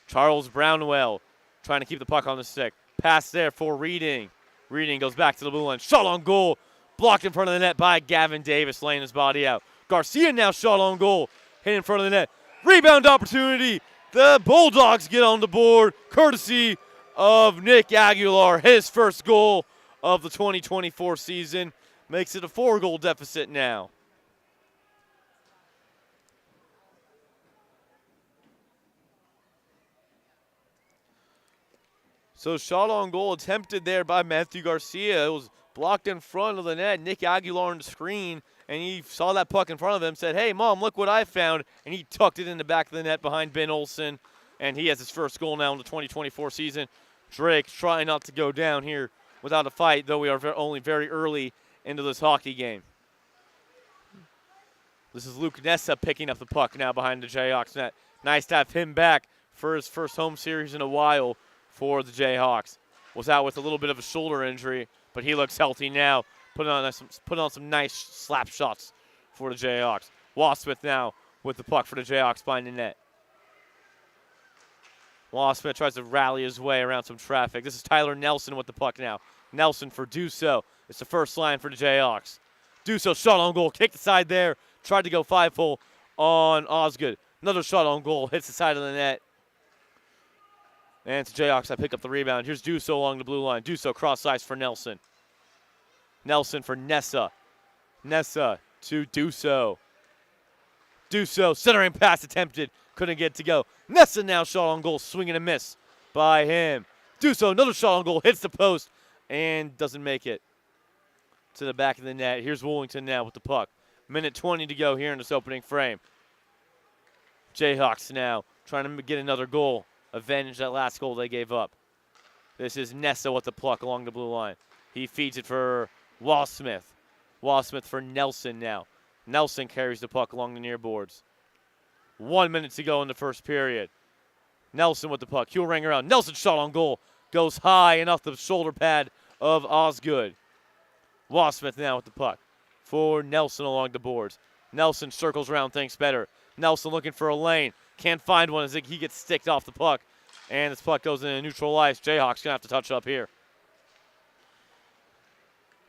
Speaker 1: Charles Brownwell trying to keep the puck on the stick. Pass there for Reading. Reading goes back to the blue line. Shot on goal. Blocked in front of the net by Gavin Davis, laying his body out. Garcia now shot on goal. Hit in front of the net. Rebound opportunity. The Bulldogs get on the board, courtesy of Nick Aguilar. His first goal of the 2024 season. Makes it a 4-goal deficit now. So shot on goal attempted there by Matthew Garcia. It was blocked in front of the net. Nick Aguilar on the screen, and he saw that puck in front of him, said, hey, Mom, look what I found. And he tucked it in the back of the net behind Ben Olsen, and he has his first goal now in the 2024 season. Drake trying not to go down here without a fight, though we are only very early into this hockey game. This is Luke Nessa picking up the puck now behind the Jayhawks net. Nice to have him back for his first home series in a while for the Jayhawks. Was out with a little bit of a shoulder injury, but he looks healthy now. Putting on some nice slap shots for the Jayhawks. Wassmith now with the puck for the Jayhawks behind the net. Wassmith tries to rally his way around some traffic. This is Tyler Nelson with the puck now. Nelson for Duso. It's the first line for the Jayhawks. Duso shot on goal, kicked the side there. Tried to go 5-hole on Osgood. Another shot on goal, hits the side of the net. And it's Jayhawks that pick up the rebound. Here's Duso along the blue line. Duso cross ice for Nelson. Nelson for Nessa. Nessa to Duso. Duso, centering pass attempted. Couldn't get to go. Nessa now shot on goal, swing and a miss by him. Duso, another shot on goal, hits the post and doesn't make it to the back of the net. Here's Woolington now with the puck. Minute 20 to go here in this opening frame. Jayhawks now trying to get another goal. Avenge that last goal they gave up. This is Nessa with the puck along the blue line. He feeds it for Wassmith. Wassmith for Nelson now. Nelson carries the puck along the near boards. 1 minute to go in the first period. Nelson with the puck. He'll ring around. Nelson shot on goal. Goes high and off the shoulder pad of Osgood. Wassmith now with the puck for Nelson along the boards. Nelson circles around, thinks better. Nelson looking for a lane. Can't find one as he gets sticked off the puck. And this puck goes into neutral ice. Jayhawks going to have to touch up here.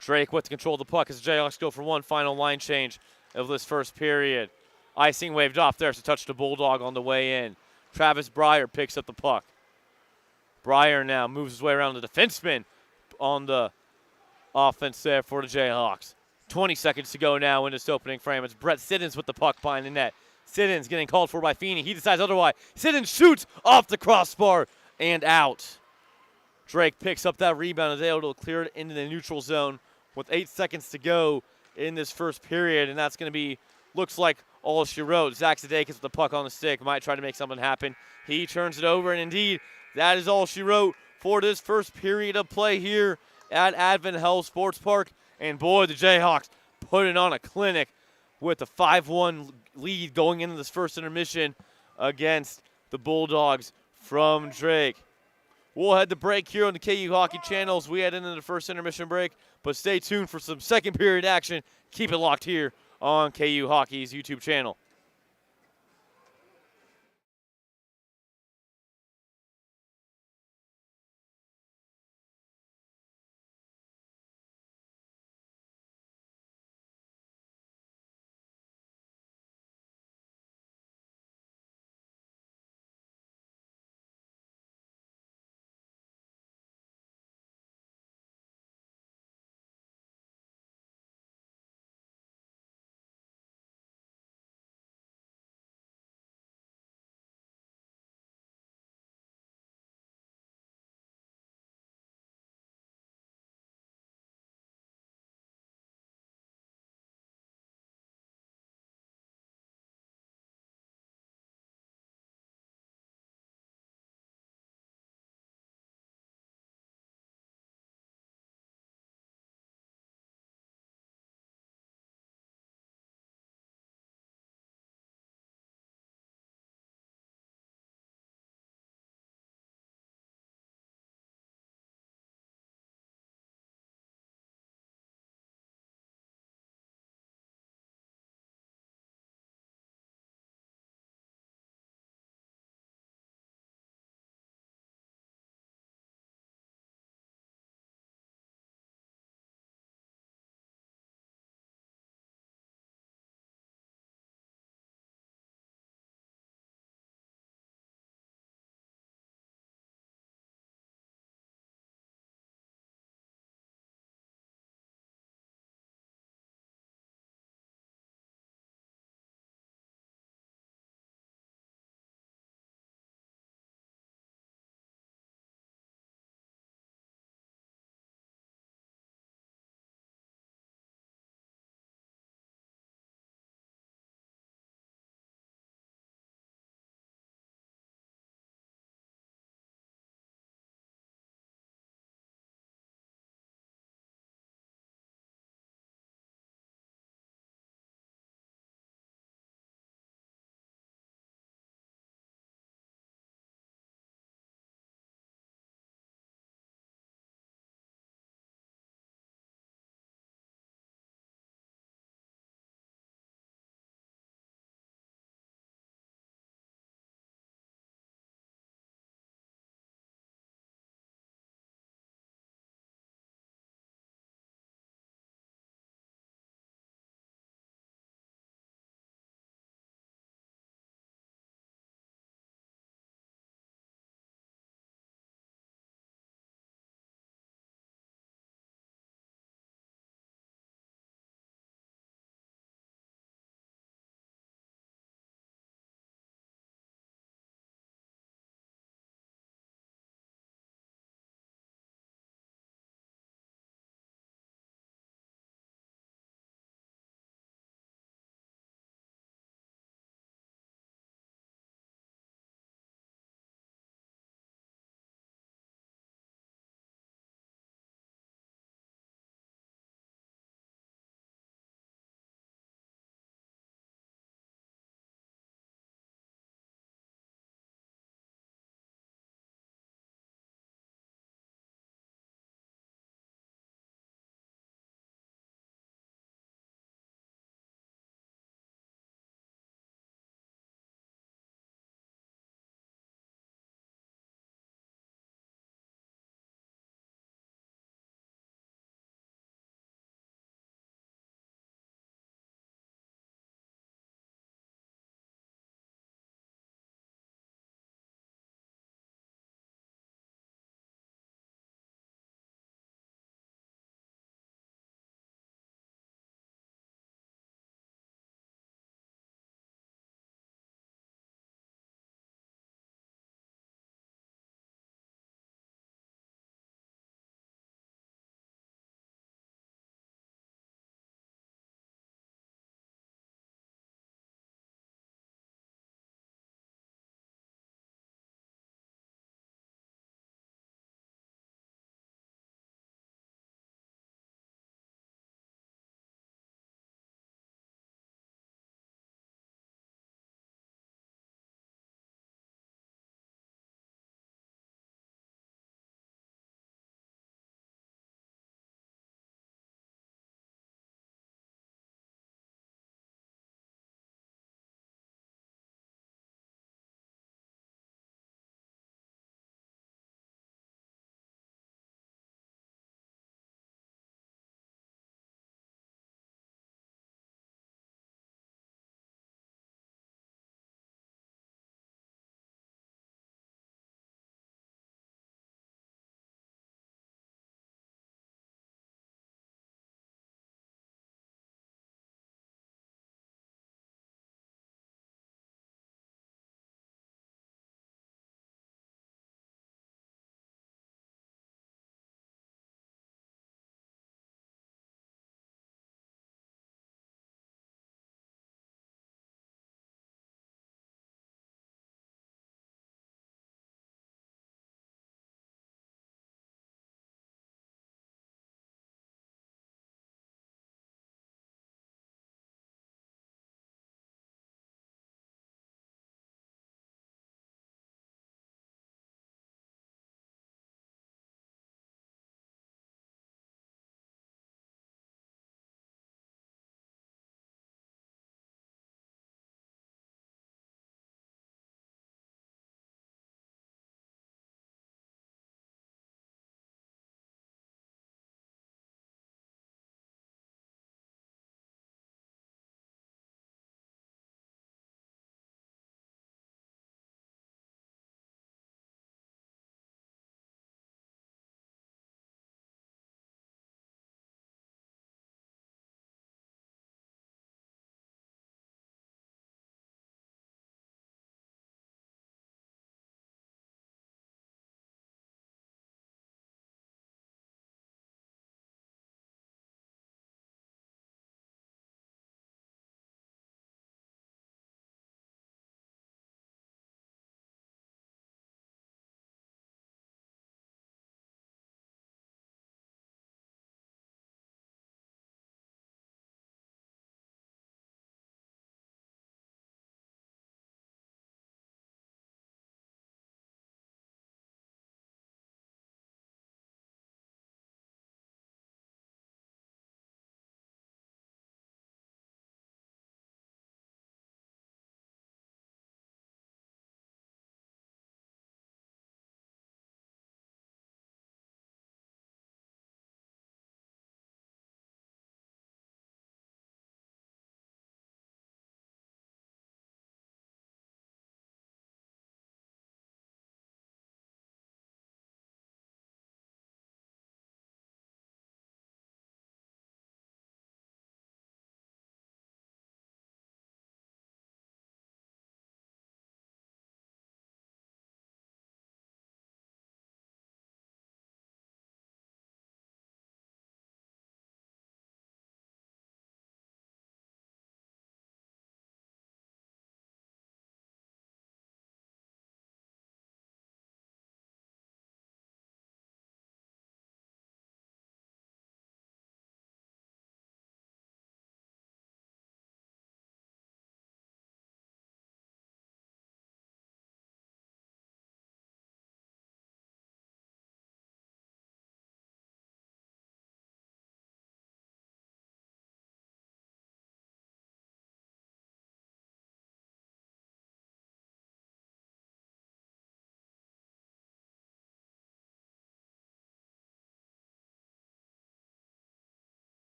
Speaker 1: Drake with the control of the puck as the Jayhawks go for one final line change of this first period. Icing waved off there to touch the Bulldog on the way in. Travis Breyer picks up the puck. Breyer now moves his way around the defenseman on the offense there for the Jayhawks. 20 seconds to go now in this opening frame. It's Brett Siddons with the puck behind the net. Siddons getting called for by Feeney. He decides otherwise. Siddons shoots off the crossbar and out. Drake picks up that rebound and is able to clear it into the neutral zone with 8 seconds to go in this first period, and that's going to be, looks like all she wrote. Zach Zadakis with the puck on the stick might try to make something happen. He turns it over, and indeed, that is all she wrote for this first period of play here at Advent Health Sports Park. And boy, the Jayhawks putting on a clinic with a 5-1 lead going into this first intermission against the Bulldogs from Drake. We'll head to break here on the KU Hockey channels. We head into the first intermission break, but stay tuned for some second period action. Keep it locked here on KU Hockey's YouTube channel.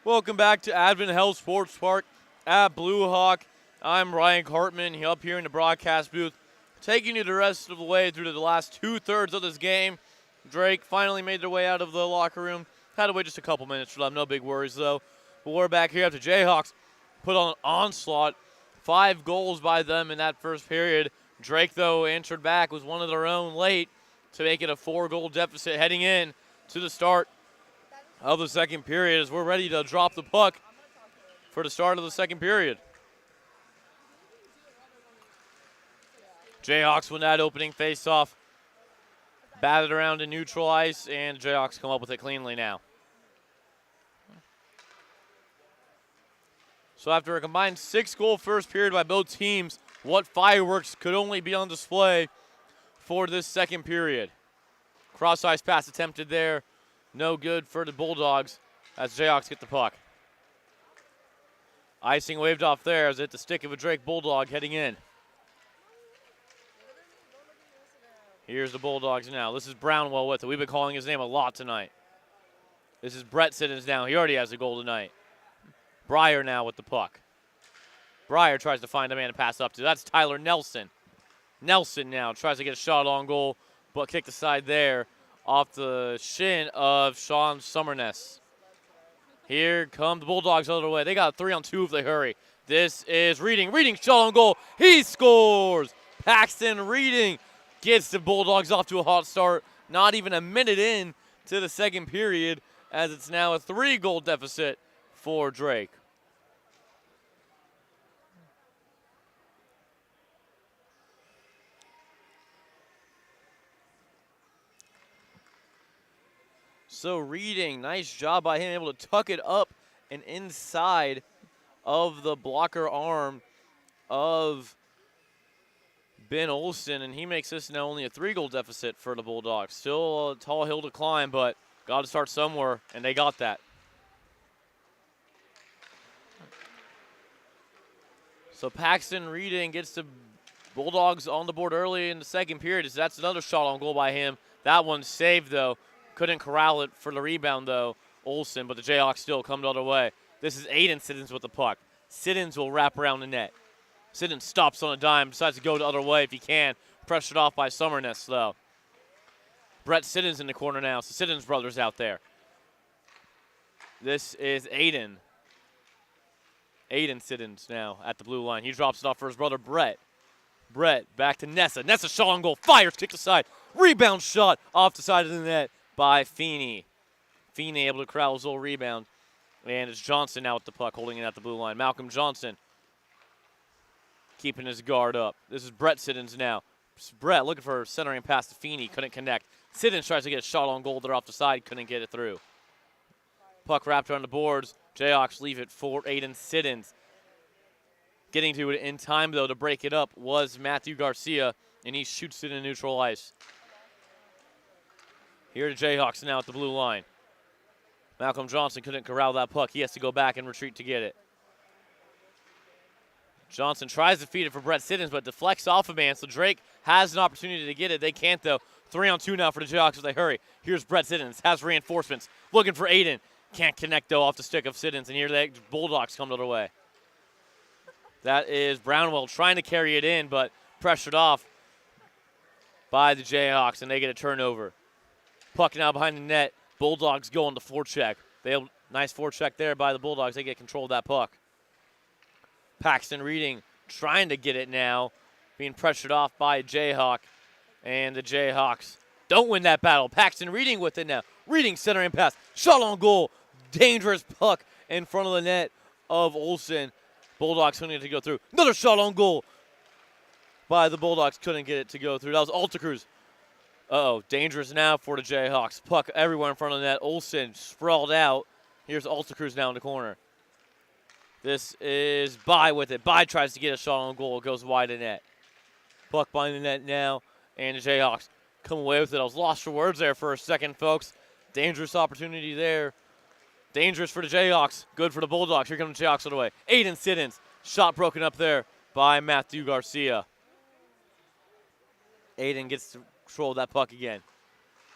Speaker 1: Welcome back to Advent Health Sports Park at Blue Hawk. I'm Ryan Cartman up here in the broadcast booth, taking you the rest of the way through to the last 2/3 of this game. Drake finally made their way out of the locker room. Had to wait just a couple minutes for them. No big worries, though. But we're back here after Jayhawks put on an onslaught. 5 goals by them in that first period. Drake, though, answered back, was one of their own late to make it a 4-goal deficit heading in to the start of the second period as we're ready to drop the puck for the start of the second period. Jayhawks win that opening face-off. Batted around in neutral ice, and Jayhawks come up with it cleanly now. So after a combined 6-goal first period by both teams, what fireworks could only be on display for this second period. Cross-ice pass attempted there. No good for the Bulldogs as Jayhawks get the puck. Icing waved off there as it hit the stick of a Drake Bulldog heading in. Here's the Bulldogs now. This is Brownwell with it. We've been calling his name a lot tonight. This is Brett Siddons now. He already has a goal tonight. Breyer now with the puck. Breyer tries to find a man to pass up to. That's Tyler Nelson. Nelson now tries to get a shot on goal, but kicked aside there off the shin of Sean Summerness. Here come the Bulldogs the other way. They got a 3-on-2 if they hurry. This is Reading. Reading shot on goal. He scores. Paxton Reading gets the Bulldogs off to a hot start. Not even a minute in to the second period as it's now a 3-goal deficit for Drake. So Reading, nice job by him, able to tuck it up and inside of the blocker arm of Ben Olsen, and he makes this now only a 3-goal deficit for the Bulldogs. Still a tall hill to climb, but got to start somewhere, and they got that. So Paxton Reading gets the Bulldogs on the board early in the second period. So that's another shot on goal by him. That one's saved, though. Couldn't corral it for the rebound, though, Olsen, but the Jayhawks still come the other way. This is Aiden Siddons with the puck. Siddons will wrap around the net. Siddons stops on a dime, decides to go the other way if he can. Pressured off by Summerness, though. Brett Siddons in the corner now, so Siddons brothers out there. This is Aiden. Aiden Siddons now at the blue line. He drops it off for his brother, Brett. Brett back to Nessa. Nessa shot on goal. Fires, kicked aside. Rebound shot off the side of the net by Feeney. Feeney able to corral his little rebound. And it's Johnson now with the puck, holding it at the blue line. Malcolm Johnson keeping his guard up. This is Brett Siddons now. Brett looking for a centering pass to Feeney. Couldn't connect. Siddons tries to get a shot on goal. They're off the side. Couldn't get it through. Puck wrapped around the boards. Jayhawks leave it for Aiden Siddons. Getting to it in time, though, to break it up was Matthew Garcia, and he shoots it in neutral ice. Here to Jayhawks now at the blue line. Malcolm Johnson couldn't corral that puck. He has to go back and retreat to get it. Johnson tries to feed it for Brett Siddons, but deflects off a man, so Drake has an opportunity to get it. They can't, though. 3-on-2 now for the Jayhawks as they hurry. Here's Brett Siddons, has reinforcements, looking for Aiden. Can't connect, though, off the stick of Siddons, and here the Bulldogs come the other way. That is Brownwell trying to carry it in, but pressured off by the Jayhawks, and they get a turnover. Puck now behind the net. Bulldogs go on the forecheck. Nice forecheck there by the Bulldogs. They get control of that puck. Paxton Reading trying to get it now, being pressured off by Jayhawk, and the Jayhawks don't win that battle. Paxton Reading with it now. Reading centering pass. Shot on goal. Dangerous puck in front of the net of Olsen. Bulldogs couldn't get it to go through. Another shot on goal by the Bulldogs. Couldn't get it to go through. That was Altacruz. Dangerous now for the Jayhawks. Puck everywhere in front of the net. Olsen sprawled out. Here's Altacruz now in the corner. This is Bai with it. Bai tries to get a shot on goal. It goes wide of net. Puck behind the net now. And the Jayhawks come away with it. I was lost for words there for a second, folks. Dangerous opportunity there. Dangerous for the Jayhawks. Good for the Bulldogs. Here come the Jayhawks all the way. Aiden Siddons. Shot broken up there by Matthew Garcia. Aiden gets to control that puck again.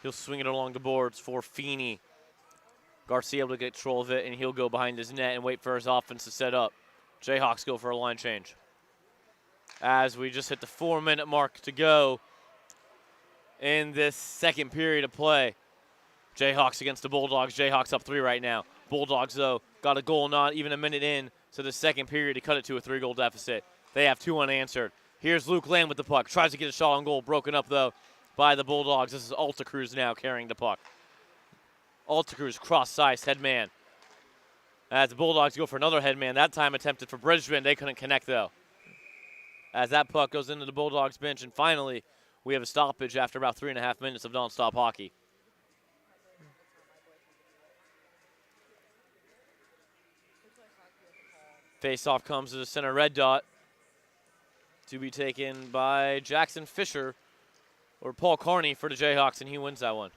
Speaker 1: He'll swing it along the boards for Feeney. Garcia able to get control of it, and he'll go behind his net and wait for his offense to set up. Jayhawks go for a line change. As we just hit the 4-minute mark to go in this second period of play. Jayhawks against the Bulldogs. Jayhawks up 3 right now. Bulldogs, though, got a goal not even a minute in to the second period to cut it to a 3-goal deficit. They have 2 unanswered. Here's Luke Lamb with the puck. Tries to get a shot on goal. Broken up, though, by the Bulldogs. This is Alta Cruz now carrying the puck. Alta Cruz cross-sized headman. As the Bulldogs go for another headman. That time attempted for Bridgman. They couldn't connect, though. As that puck goes into the Bulldogs bench. And finally, we have a stoppage after about 3.5 minutes of nonstop hockey. Face-off comes to the center red dot to be taken by Jackson Fisher or Paul Carney for the Jayhawks, and he wins that one.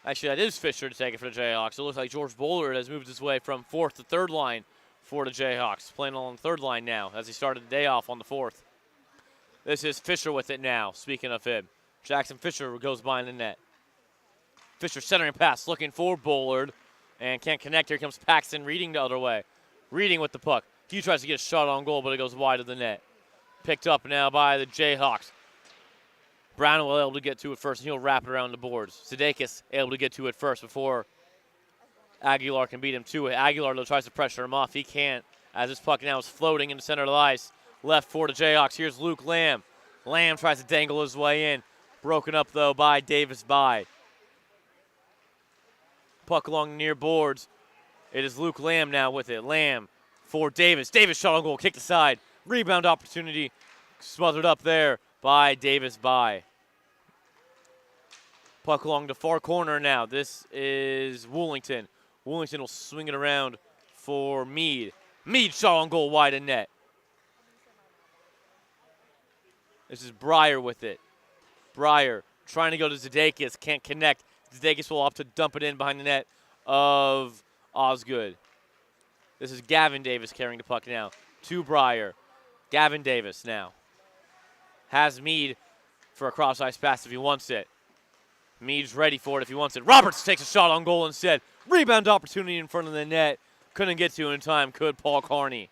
Speaker 1: Actually, that is Fisher to take it for the Jayhawks. It looks like George Bullard has moved his way from 4th to 3rd line for the Jayhawks, playing along the 3rd line now as he started the day off on the 4th. This is Fisher with it now, speaking of him. Jackson Fisher goes behind the net. Fisher centering pass, looking for Bullard, and can't connect. Here comes Paxton Reading the other way. Reading with the puck. He tries to get a shot on goal, but it goes wide of the net. Picked up now by the Jayhawks. Brown will able to get to it first, and he'll wrap it around the boards. Sudeikis able to get to it first before Aguilar can beat him to it. Aguilar, though, tries to pressure him off. He can't, as this puck now is floating in the center of the ice. Left for the Jayhawks. Here's Luke Lamb. Lamb tries to dangle his way in. Broken up, though, by Davis By. Puck along the near boards. It is Luke Lamb now with it. Lamb for Davis. Davis shot on goal, kicked aside. Rebound opportunity smothered up there by Davis By. Puck along the far corner now. This is Woolington. Woolington will swing it around for Meade. Meade shot on goal wide of net. This is Breyer with it. Breyer trying to go to Sudeikis. Can't connect. Sudeikis will opt to dump it in behind the net of Osgood. This is Gavin Davis carrying the puck now to Breyer. Gavin Davis now has Meade for a cross-ice pass if he wants it. Meade's ready for it if he wants it. Roberts takes a shot on goal instead. Rebound opportunity in front of the net. Couldn't get to it in time, could Paul Carney.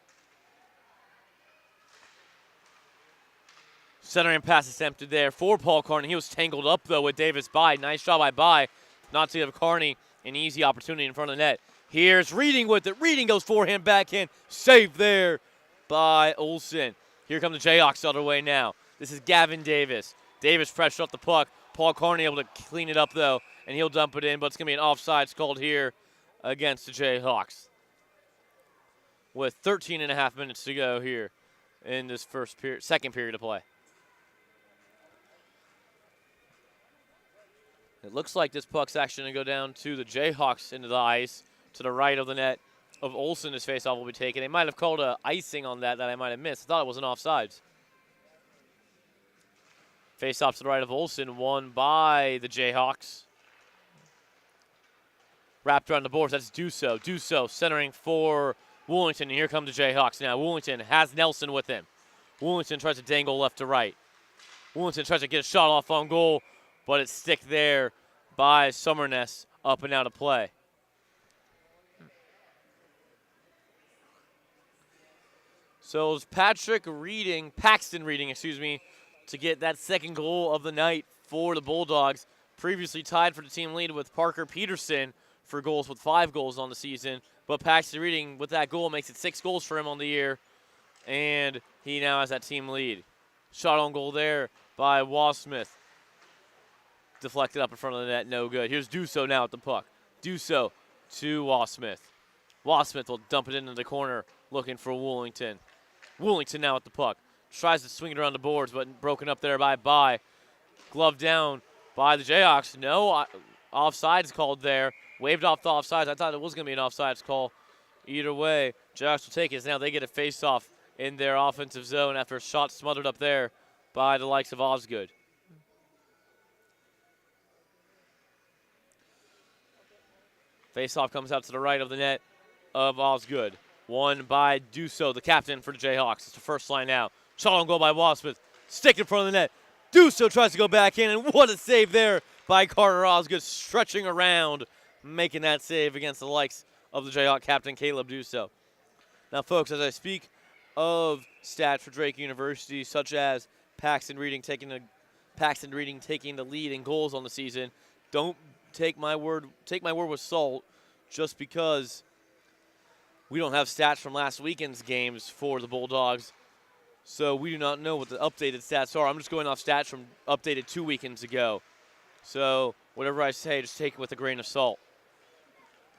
Speaker 1: Centering pass attempted there for Paul Carney. He was tangled up, though, with Davis By. Nice shot by By. Not to give Carney an easy opportunity in front of the net. Here's Reading with it. Reading goes forehand backhand. Saved there by Olsen. Here come the Jayhawks the other way now. This is Gavin Davis. Davis pressured up the puck. Paul Carney able to clean it up, though, and he'll dump it in, but it's going to be an offsides called here against the Jayhawks. With 13.5 minutes to go here in this second period of play. It looks like this puck's actually going to go down to the Jayhawks into the ice, to the right of the net of Olsen. This faceoff will be taken. They might have called a icing on that I might have missed. I thought it was an offsides. Faceoff to the right of Olsen, won by the Jayhawks. Wrapped around the boards, that's Duso. Duso centering for Woolington, and here come the Jayhawks now. Woolington has Nelson with him. Woolington tries to dangle left to right. Woolington tries to get a shot off on goal, but it's stick there by Summerness, up and out of play. So it's Paxton Reading, to get that second goal of the night for the Bulldogs. Previously tied for the team lead with Parker Peterson for goals with 5 goals on the season. But Paxton Reading, with that goal, makes it 6 goals for him on the year. And he now has that team lead. Shot on goal there by Wasmith. Deflected up in front of the net, no good. Here's Duso now at the puck. Duso to Wasmith. Wasmith will dump it into the corner, looking for Woolington. Woolington now at the puck. Tries to swing it around the boards, but broken up there by. Glove down by the Jayhawks. No offsides called there. Waved off the offsides. I thought it was going to be an offsides call. Either way, Jayhawks will take it. Now they get a face-off in their offensive zone after a shot smothered up there by the likes of Osgood. Face-off comes out to the right of the net of Osgood. Won by Duso, the captain for the Jayhawks. It's the first line now. Shot on goal by Wasmith. Stick in front of the net. Duso tries to go back in, and what a save there by Carter Osgood, stretching around making that save against the likes of the Jayhawk captain, Caleb Dusso. Now, folks, as I speak of stats for Drake University, such as Paxton Reading taking the lead in goals on the season, don't take my word with salt just because we don't have stats from last weekend's games for the Bulldogs, so we do not know what the updated stats are. I'm just going off stats from updated 2 weekends ago. So whatever I say, just take it with a grain of salt.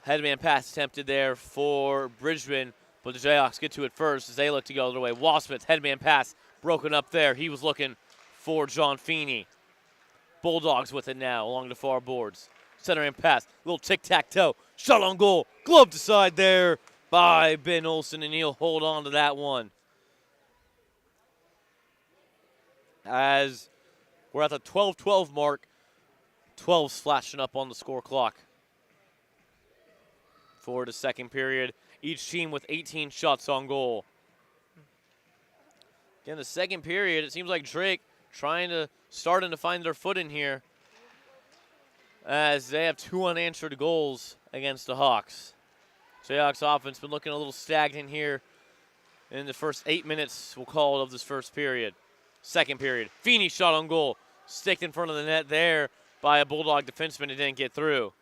Speaker 1: Headman pass attempted there for Bridgman, but the Jayhawks get to it first as they look to go the other way. Walsmith, headman pass, broken up there. He was looking for John Feeney. Bulldogs with it now along the far boards. Center and pass, little tic-tac-toe. Shot on goal, gloved aside there by Ben Olsen, and he'll hold on to that one. As we're at the 12-12 mark, 12's flashing up on the score clock for the second period. Each team with 18 shots on goal. In the second period, it seems like Drake starting to find their footing here as they have 2 unanswered goals against the Hawks. Jayhawks offense been looking a little stagnant here in the first 8 minutes, we'll call it, of this first period. Second period, Feeney shot on goal, sticked in front of the net there by a Bulldog defenseman and didn't get through.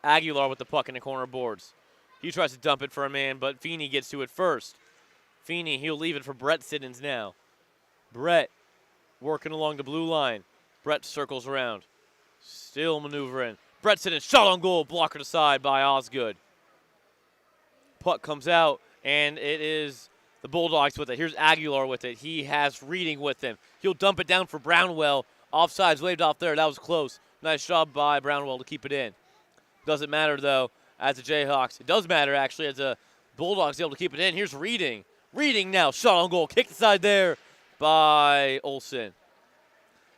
Speaker 1: Aguilar with the puck in the corner boards. He tries to dump it for a man, but Feeney gets to it first. Feeney, he'll leave it for Brett Siddons now. Brett working along the blue line. Brett circles around. Still maneuvering. Brett Siddons, shot on goal, blockered aside by Osgood. Puck comes out, and it is the Bulldogs with it. Here's Aguilar with it. He has Reading with him. He'll dump it down for Brownwell. Offsides waved off there. That was close. Nice job by Brownwell to keep it in. Doesn't matter, though, as the Jayhawks. It does matter, actually, as the Bulldogs able to keep it in. Here's Reading. Reading now, shot on goal. Kicked aside there by Olsen.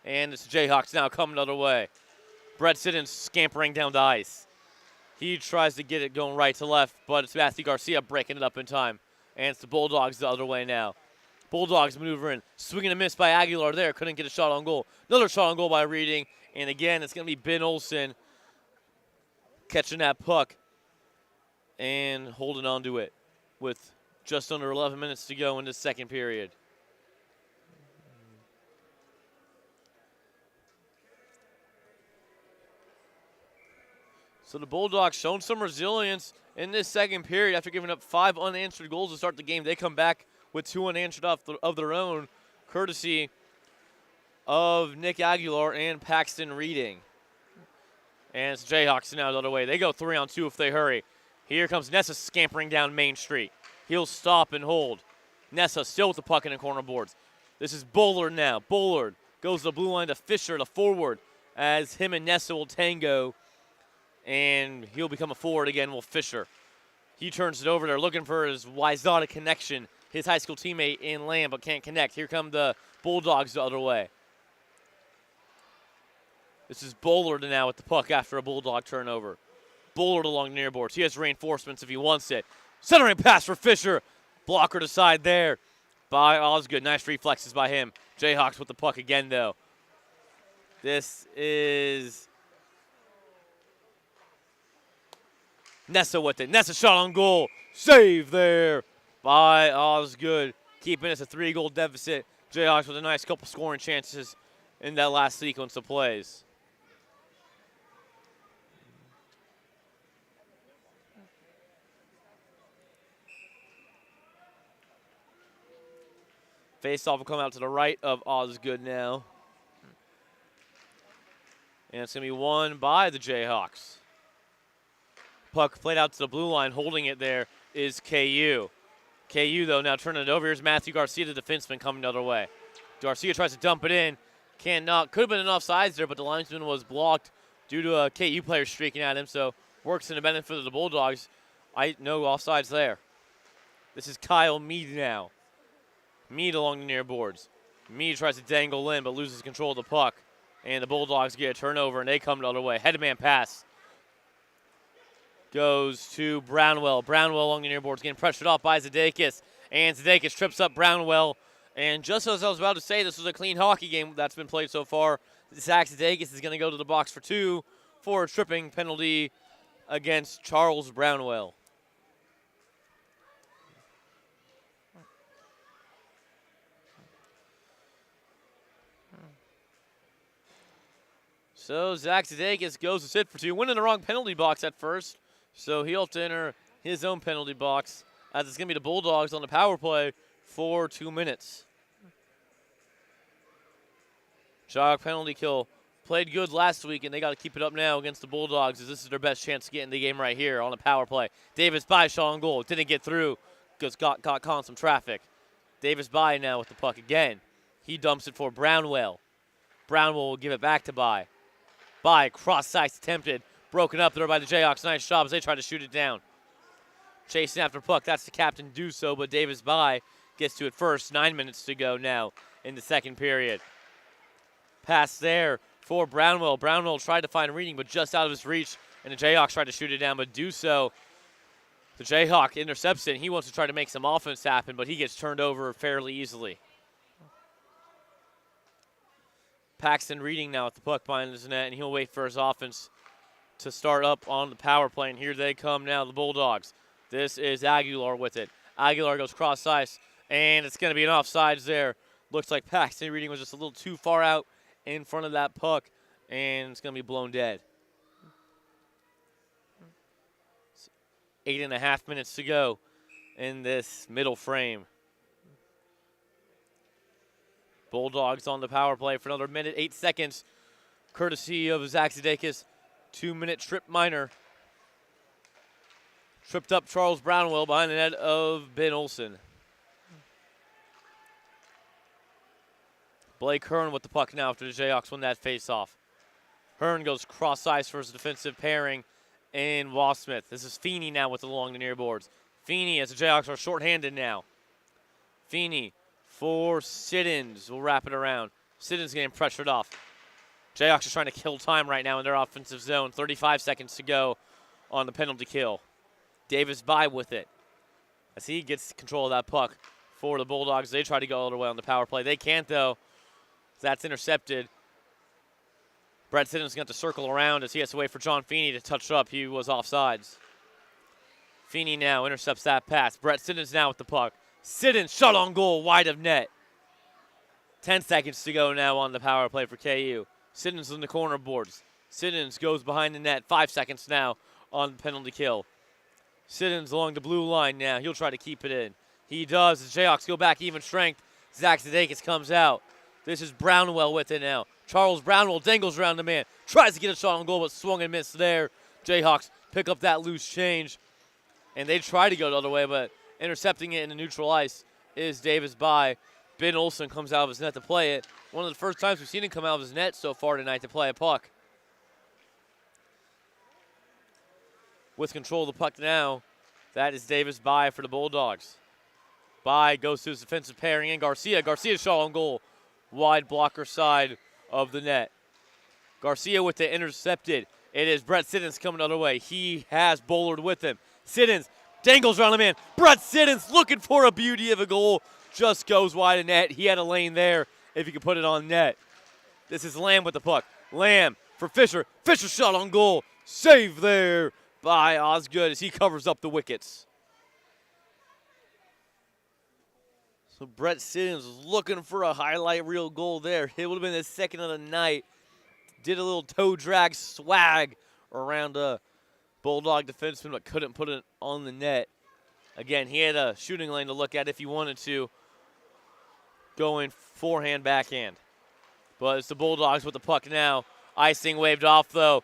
Speaker 1: And it's the Jayhawks now coming the other way. Brett Siddons scampering down the ice. He tries to get it going right to left, but it's Matthew Garcia breaking it up in time. And it's the Bulldogs the other way now. Bulldogs maneuvering, swinging a miss by Aguilar there. Couldn't get a shot on goal. Another shot on goal by Reading. And again, it's going to be Ben Olsen catching that puck and holding on to it with just under 11 minutes to go in the second period. So the Bulldogs showing some resilience in this second period after giving up 5 unanswered goals to start the game. They come back with 2 unanswered of their own, courtesy of Nick Aguilar and Paxton Reading. And it's Jayhawks now the other way. They go 3-on-2 if they hurry. Here comes Nessa scampering down Main Street. He'll stop and hold. Nessa still with the puck in the corner boards. This is Bullard now. Bullard goes to the blue line to Fisher, the forward, as him and Nessa will tango. And he'll become a forward again with Fisher. He turns it over there looking for his Wayzata connection, his high school teammate in Lamb, but can't connect. Here come the Bulldogs the other way. This is Bullard now with the puck after a Bulldog turnover. Bullard along near boards. He has reinforcements if he wants it. Centering pass for Fisher. Blockered aside there by Osgood. Nice reflexes by him. Jayhawks with the puck again, though. This is Nessa with it. Nessa shot on goal. Save there by Osgood. Keeping us a 3-goal deficit. Jayhawks with a nice couple scoring chances in that last sequence of plays. Face-off will come out to the right of Osgood now. And it's going to be won by the Jayhawks. Puck played out to the blue line. Holding it there is KU. KU, though, now turning it over. Here's Matthew Garcia, the defenseman, coming the other way. Garcia tries to dump it in. Cannot. Could have been an offsides there, but the linesman was blocked due to a KU player streaking at him, so works in the benefit of the Bulldogs. No offsides there. This is Kyle Mead now. Mead along the near boards. Mead tries to dangle in, but loses control of the puck. And the Bulldogs get a turnover, and they come the other way. Headman pass goes to Brownwell. Brownwell along the near boards, getting pressured off by Zadakis. And Zadakis trips up Brownwell. And just as I was about to say, this was a clean hockey game that's been played so far. Zach Zadakis is going to go to the box for 2 for a tripping penalty against Charles Brownwell. So Zach Sudeikis goes to sit for two, winning the wrong penalty box at first. So he'll have to enter his own penalty box as it's going to be the Bulldogs on the power play for 2 minutes. Jog penalty kill. Played good last week, and they got to keep it up now against the Bulldogs as this is their best chance to get in the game right here on a power play. Davis by shot on goal. Didn't get through because got caught in some traffic. Davis by now with the puck again. He dumps it for Brownwell. Brownwell will give it back to By. By cross-ice attempted. Broken up there by the Jayhawks. Nice job as they try to shoot it down. Chasing after puck. That's the captain to do so, but Davis By gets to it first. 9 minutes to go now in the second period. Pass there for Brownwell. Brownwell tried to find a reading, but just out of his reach, and the Jayhawks tried to shoot it down, but do so. The Jayhawk intercepts it. He wants to try to make some offense happen, but he gets turned over fairly easily. Paxton Reading now at the puck behind his net, and he'll wait for his offense to start up on the power play, and here they come now, the Bulldogs. This is Aguilar with it. Aguilar goes cross-ice, and it's going to be an offsides there. Looks like Paxton Reading was just a little too far out in front of that puck, and it's going to be blown dead. 8.5 minutes to go in this middle frame. Bulldogs on the power play for another minute, 8 seconds, courtesy of Zach Sudeikis. 2-minute trip minor. Tripped up Charles Brownwell behind the net of Ben Olsen. Blake Hearn with the puck now after the Jayhawks win that face-off. Hearn goes cross-ice for his defensive pairing in Wasmith. This is Feeney now with it along the near boards. Feeney as the Jayhawks are shorthanded now. Feeney for Siddons. We'll wrap it around. Siddons getting pressured off. Jayhawks are trying to kill time right now in their offensive zone. 35 seconds to go on the penalty kill. Davis by with it as he gets control of that puck for the Bulldogs. They try to go all the way on the power play. They can't, though. That's intercepted. Brett Siddons going to circle around as he has to wait for John Feeney to touch up. He was offsides. Feeney now intercepts that pass. Brett Siddons now with the puck. Siddons shot on goal, wide of net. 10 seconds to go now on the power play for KU. Siddons in the corner boards. Siddons goes behind the net. 5 seconds now on the penalty kill. Siddons along the blue line now. He'll try to keep it in. He does. The Jayhawks go back even strength. Zach Sudeikis comes out. This is Brownwell with it now. Charles Brownwell dangles around the man. Tries to get a shot on goal, but swung and missed there. Jayhawks pick up that loose change. And they try to go the other way, but intercepting it in the neutral ice is Davis By. Ben Olsen comes out of his net to play it. One of the first times we've seen him come out of his net so far tonight to play a puck. With control of the puck now, that is Davis By for the Bulldogs. By goes to his defensive pairing in Garcia. Garcia's shot on goal. Wide blocker side of the net. Garcia with the intercepted. It is Brett Siddons coming the other way. He has Bullard with him. Siddons dangles around the man. Brett Siddons looking for a beauty of a goal. Just goes wide of net. He had a lane there if he could put it on net. This is Lamb with the puck. Lamb for Fisher. Fisher shot on goal. Save there by Osgood as he covers up the wickets. So Brett Siddons was looking for a highlight reel goal there. It would have been the second of the night. Did a little toe drag swag around a Bulldog defenseman, but couldn't put it on the net. Again, he had a shooting lane to look at if he wanted to. Going forehand, backhand. But it's the Bulldogs with the puck now. Icing waved off, though.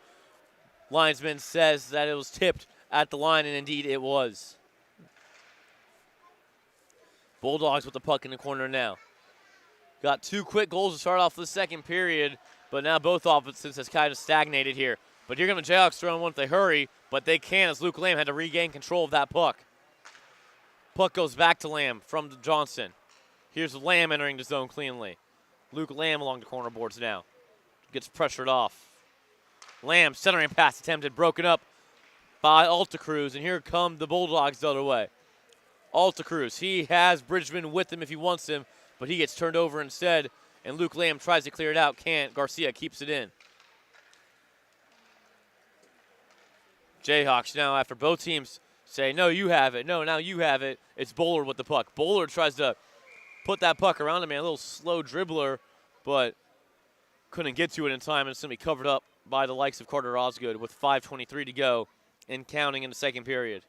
Speaker 1: Linesman says that it was tipped at the line, and indeed it was. Bulldogs with the puck in the corner now. Got 2 quick goals to start off the second period, but now both offenses has kind of stagnated here. But here come the Jayhawks throwing one if they hurry, but they can as Luke Lamb had to regain control of that puck. Puck goes back to Lamb from Johnson. Here's Lamb entering the zone cleanly. Luke Lamb along the corner boards now. Gets pressured off. Lamb centering pass attempted, broken up by Altacruz, and here come the Bulldogs the other way. Altacruz, he has Bridgman with him if he wants him, but he gets turned over instead, and Luke Lamb tries to clear it out, can't. Garcia keeps it in. Jayhawks now, after both teams say, no, you have it. No, now you have it. It's Bullard with the puck. Bullard tries to put that puck around him, man. A little slow dribbler, but couldn't get to it in time, and it's going to be covered up by the likes of Carter Osgood with 5:23 to go and counting in the second period.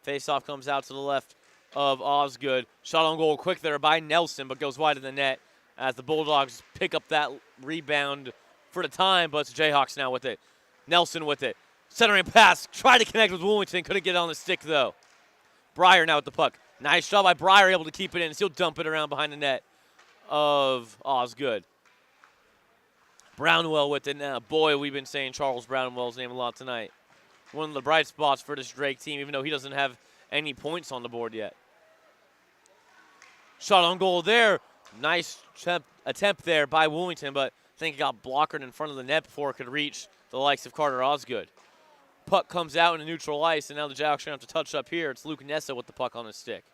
Speaker 1: Faceoff comes out to the left of Osgood. Shot on goal quick there by Nelson, but goes wide of the net as the Bulldogs pick up that rebound for the time, but it's Jayhawks now with it. Nelson with it. Centering pass, tried to connect with Woolington, couldn't get it on the stick though. Breyer now with the puck. Nice shot by Breyer, able to keep it in. He'll dump it around behind the net of Osgood. Brownwell with it now. Boy, we've been saying Charles Brownwell's name a lot tonight. One of the bright spots for this Drake team, even though he doesn't have any points on the board yet. Shot on goal there. Nice attempt there by Woolington, but I think it got blockered in front of the net before it could reach the likes of Carter Osgood. Puck comes out into neutral ice, and now the Jayhawks are going to have to touch up here. It's Luke Nessa with the puck on his stick.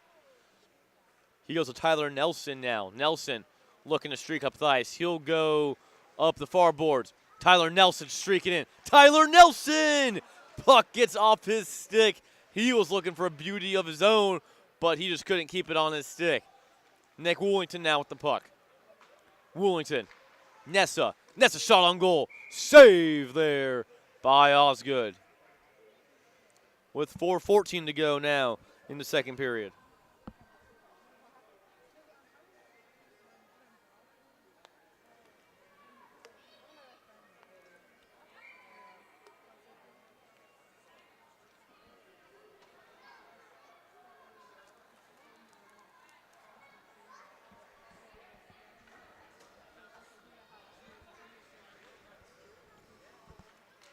Speaker 1: He goes to Tyler Nelson now. Nelson looking to streak up the ice. He'll go up the far boards. Tyler Nelson streaking in. Tyler Nelson! Puck gets off his stick. He was looking for a beauty of his own, but he just couldn't keep it on his stick. Nick Woolington now with the puck. Woolington. Nessa. Nessa shot on goal. Save there by Osgood. With 4:14 to go now in the second period.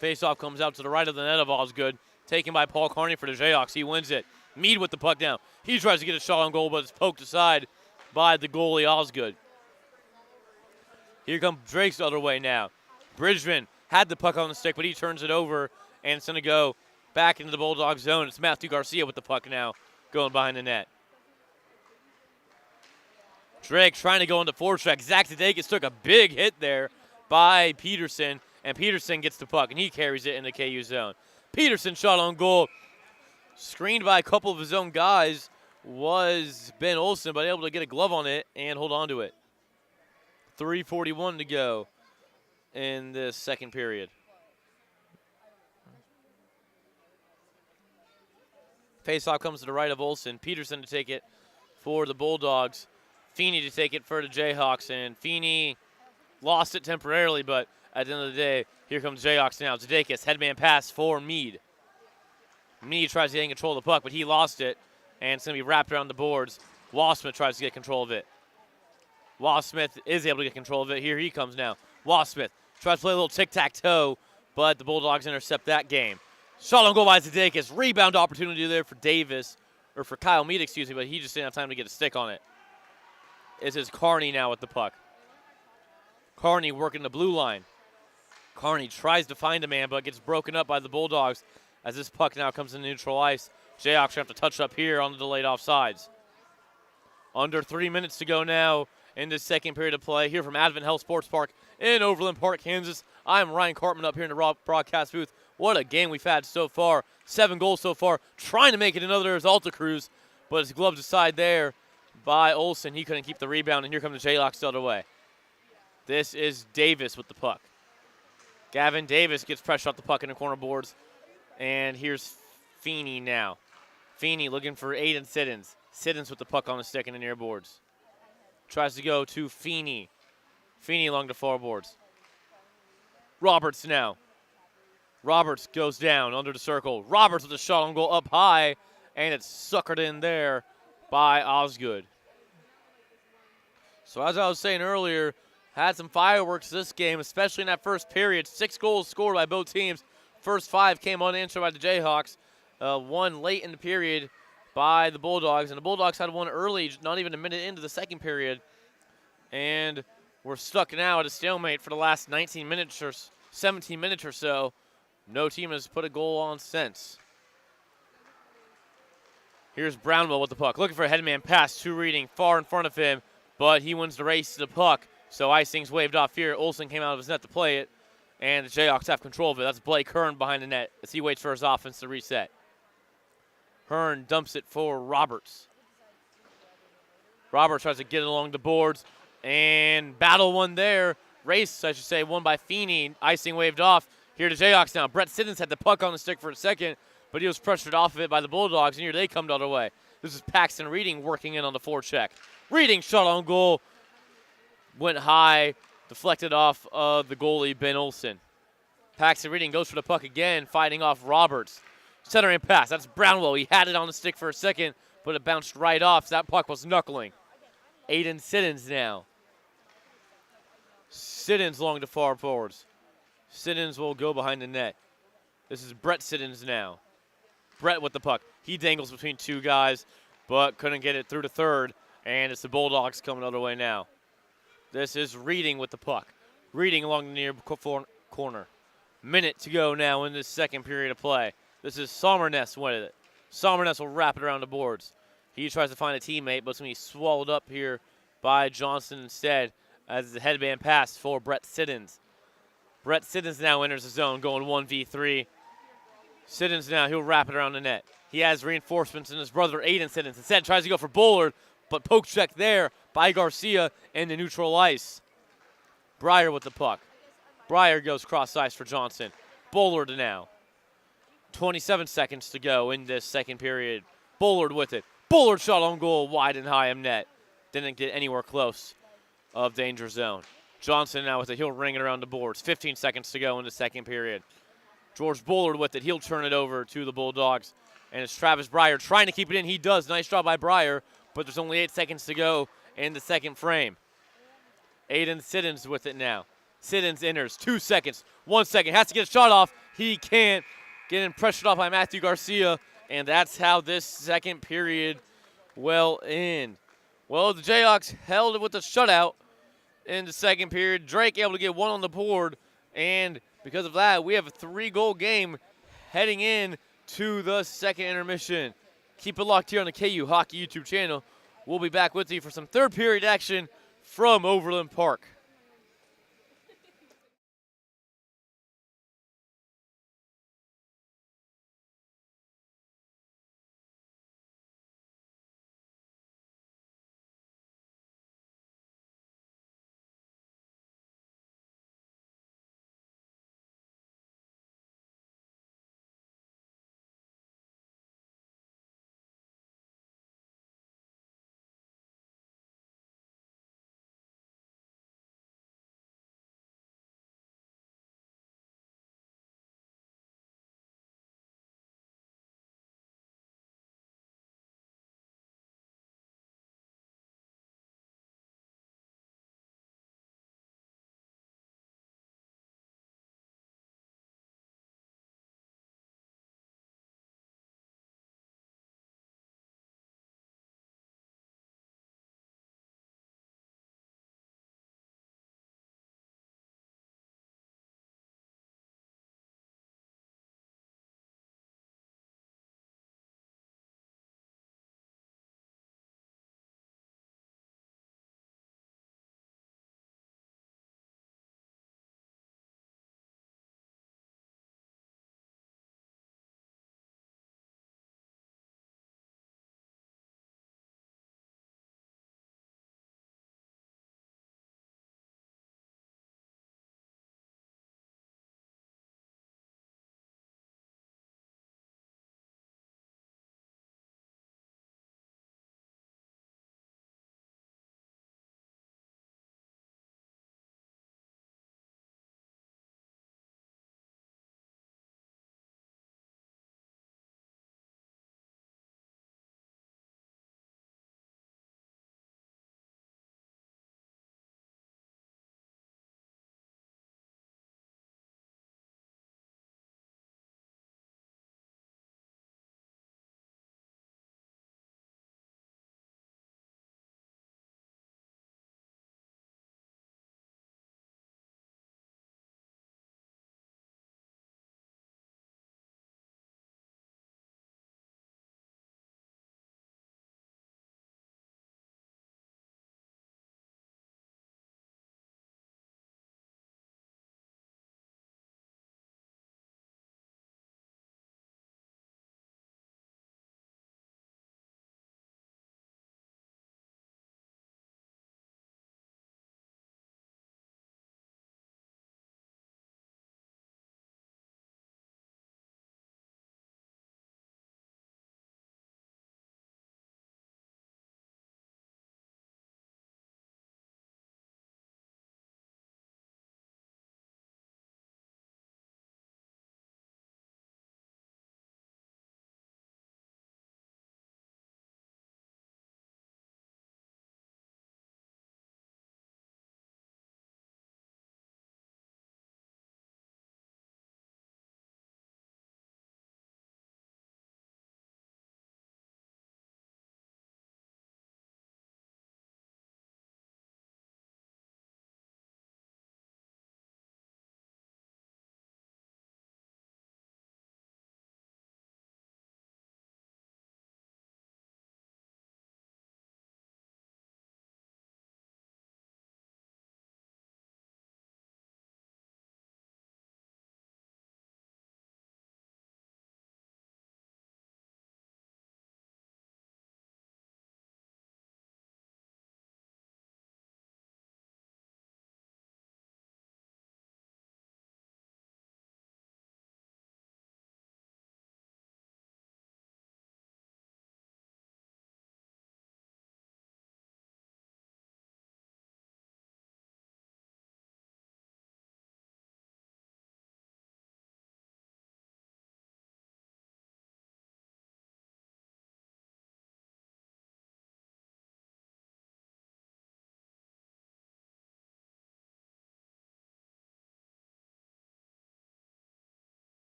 Speaker 1: Faceoff comes out to the right of the net of Osgood. Taken by Paul Carney for the Jayhawks. He wins it. Mead with the puck down. He tries to get a shot on goal, but it's poked aside by the goalie Osgood. Here comes Drake's the other way now. Bridgman had the puck on the stick, but he turns it over, and it's going to go back into the Bulldog zone. It's Matthew Garcia with the puck now, going behind the net. Drake trying to go into forecheck. Zach Sudeikis took a big hit there by Peterson, and Peterson gets the puck, and he carries it in the KU zone. Peterson shot on goal. Screened by a couple of his own guys was Ben Olsen, but able to get a glove on it and hold on to it. 3:41 to go in this second period. Faceoff comes to the right of Olsen. Peterson to take it for the Bulldogs. Feeney to take it for the Jayhawks, and Feeney lost it temporarily, but at the end of the day, here comes Jayhawks now. Sudeikis, headman pass for Mead. Mead tries to get control of the puck, but he lost it, and it's going to be wrapped around the boards. Wassmith tries to get control of it. Wassmith is able to get control of it. Here he comes now. Wassmith tries to play a little tic-tac-toe, but the Bulldogs intercept that game. Shot on goal by Sudeikis. Rebound opportunity there for Davis, or for Kyle Mead, excuse me, but he just didn't have time to get a stick on it. This is Carney now with the puck. Carney working the blue line. Carney tries to find a man, but gets broken up by the Bulldogs as this puck now comes into neutral ice. Jayhawks have to touch up here on the delayed offsides. Under 3 minutes to go now in this second period of play here from Advent Health Sports Park in Overland Park, Kansas. I'm Ryan Cartman up here in the broadcast booth. What a game we've had so far. 7 goals so far. Trying to make it another as Alta Cruz, but it's gloved aside there by Olsen. He couldn't keep the rebound, and here comes the Jayhawks the other way. This is Davis with the puck. Gavin Davis gets pressure off the puck in the corner boards. And here's Feeney now. Feeney looking for Aiden Siddons. Siddons with the puck on the stick in the near boards. Tries to go to Feeney. Feeney along the far boards. Roberts now. Roberts goes down under the circle. Roberts with a shot on goal up high. And it's suckered in there by Osgood. So as I was saying earlier, had some fireworks this game, especially in that first period. 6 goals scored by both teams. First 5 came unanswered by the Jayhawks. One late in the period by the Bulldogs. And the Bulldogs had one early, not even a minute into the second period. And we're stuck now at a stalemate for the last 19 minutes or 17 minutes or so. No team has put a goal on since. Here's Brownwell with the puck. Looking for a headman pass to Reading. Far in front of him, but he wins the race to the puck. So icing's waved off here. Olsen came out of his net to play it, and the Jayhawks have control of it. That's Blake Hearn behind the net as he waits for his offense to reset. Hearn dumps it for Roberts. Roberts tries to get it along the boards, and battle one there. Race, I should say, won by Feeney. Icing waved off. Here to Jayhawks now. Brett Siddons had the puck on the stick for a second, but he was pressured off of it by the Bulldogs, and here they come the other way. This is Paxton Reading working in on the forecheck. Reading shot on goal. Went high, deflected off of the goalie, Ben Olsen. Paxton Reading goes for the puck again, fighting off Roberts. Centering pass, that's Brownwell. He had it on the stick for a second, but it bounced right off, so that puck was knuckling. Aiden Siddons now. Siddons along the far forwards. Siddons will go behind the net. This is Brett Siddons now. Brett with the puck. He dangles between two guys, but couldn't get it through to third, and it's the Bulldogs coming the other way now. This is Reading with the puck. Reading along the near corner. Minute to go now in this second period of play. This is Sommerness with it. Sommerness will wrap it around the boards. He tries to find a teammate, but it's going to be swallowed up here by Johnson instead as the headband pass for Brett Siddons. Brett Siddons now enters the zone going 1v3. Siddons now, he'll wrap it around the net. He has reinforcements in his brother Aiden Siddons. Instead tries to go for Bullard, but poke check there by Garcia in the neutral ice. Breyer with the puck. Breyer goes cross ice for Johnson. Bullard now. 27 seconds to go in this second period. Bullard with it. Bullard shot on goal wide and high of net. Didn't get anywhere close of danger zone. Johnson now with it. He'll ring it around the boards. 15 seconds to go in the second period. George Bullard with it. He'll turn it over to the Bulldogs. And it's Travis Breyer trying to keep it in. He does. Nice job by Breyer. But there's only 8 seconds to go in the second frame. Aiden Siddons with it now. Siddons enters. 2 seconds. 1 second. Has to get a shot off. He can't. Getting pressured off by Matthew Garcia. And that's how this second period will end. Well, the Jayhawks held it with a shutout in the second period. Drake able to get one on the board. And because of that, we have a 3-goal game heading in to the second intermission. Keep it locked here on the KU Hockey YouTube channel. We'll be back with you for some third period action from Overland Park.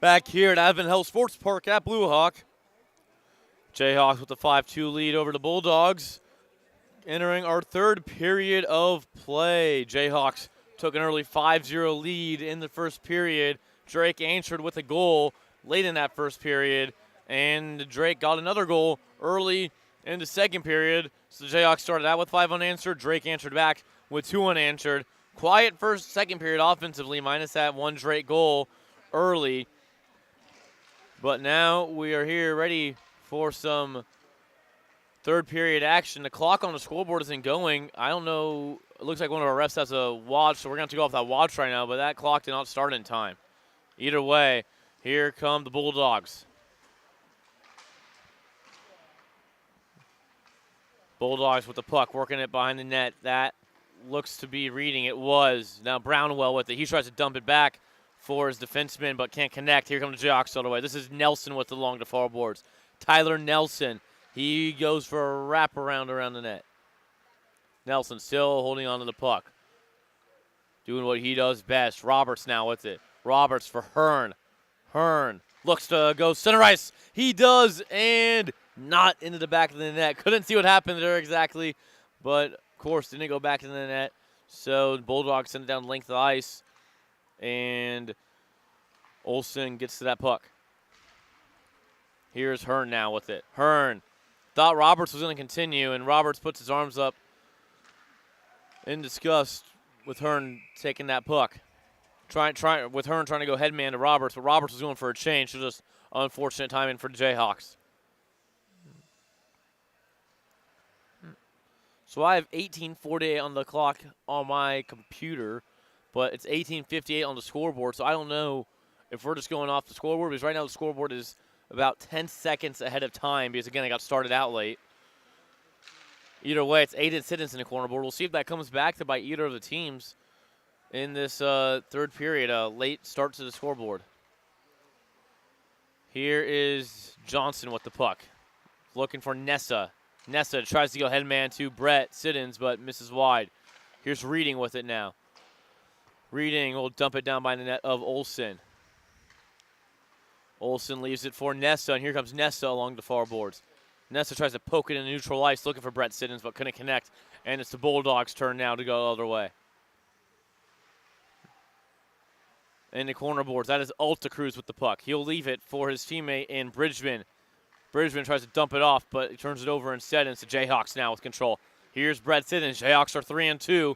Speaker 1: Back here at Advent Health Sports Park at Blue Hawk. Jayhawks with the 5-2 lead over the Bulldogs. Entering our third period of play. Jayhawks took an early 5-0 lead in the first period. Drake answered with a goal late in that first period, and Drake got another goal early in the second period. So the Jayhawks started out with 5 unanswered. Drake answered back with 2 unanswered. Quiet second period offensively, minus that 1 Drake goal early. But now we are here ready for some third period action. The clock on the scoreboard isn't going. I don't know. It looks like one of our refs has a watch, so we're going to have to go off that watch right now, but that clock did not start in time. Either way, here come the Bulldogs. Bulldogs with the puck, working it behind the net. That looks to be reading. It was. Now Brownwell with it. He tries to dump it back for his defenseman, but can't connect. Here comes the Jayhawks all the way. This is Nelson with the long to far boards. Tyler Nelson. He goes for a wraparound around the net. Nelson still holding on to the puck. Doing what he does best. Roberts now with it. Roberts for Hearn. Hearn looks to go center ice. He does, and not into the back of the net. Couldn't see what happened there exactly, but of course didn't go back into the net. So the Bulldogs send it down the length of the ice, and Olsen gets to that puck. Here's Hearn now with it. Hearn thought Roberts was going to continue, and Roberts puts his arms up in disgust with Hearn taking that puck. With Hearn trying to go headman to Roberts, but Roberts was going for a change, so just unfortunate timing for the Jayhawks. So I have 18:48 on the clock on my computer, but it's 18:58 on the scoreboard, so I don't know if we're just going off the scoreboard, because right now the scoreboard is about 10 seconds ahead of time, because, again, I got started out late. Either way, it's Aiden Siddons in the corner board. We'll see if that comes back to by either of the teams in this third period, late start to the scoreboard. Here is Johnson with the puck, looking for Nessa. Nessa tries to go headman to Brett Siddons, but misses wide. Here's Reading with it now. Reading will dump it down by the net of Olsen. Olsen leaves it for Nessa, and here comes Nessa along the far boards. Nessa tries to poke it in neutral ice, looking for Brett Siddons, but couldn't connect. And it's the Bulldogs' turn now to go the other way. In the corner boards, that is Alta Cruz with the puck. He'll leave it for his teammate in Bridgman. Bridgman tries to dump it off, but he turns it over instead, and it's the Jayhawks now with control. Here's Brett Siddons. Jayhawks are 3-2.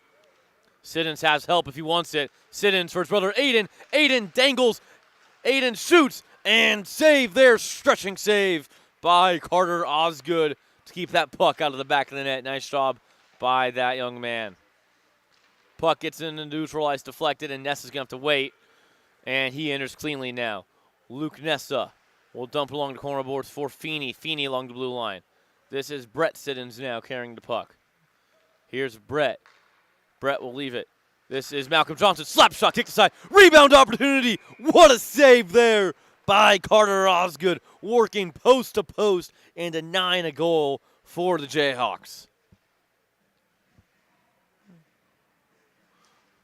Speaker 1: Siddons has help if he wants it. Siddons for his brother Aiden. Aiden dangles. Aiden shoots, and save there. Stretching save by Carter Osgood to keep that puck out of the back of the net. Nice job by that young man. Puck gets in the neutral ice, deflected, and Nessa's going to have to wait. And he enters cleanly now. Luke Nessa will dump along the corner boards for Feeney. Feeney along the blue line. This is Brett Siddons now carrying the puck. Here's Brett. Brett will leave it. This is Malcolm Johnson. Slap shot, kick aside. Rebound opportunity. What a save there by Carter Osgood. Working post to post and denying a goal for the Jayhawks.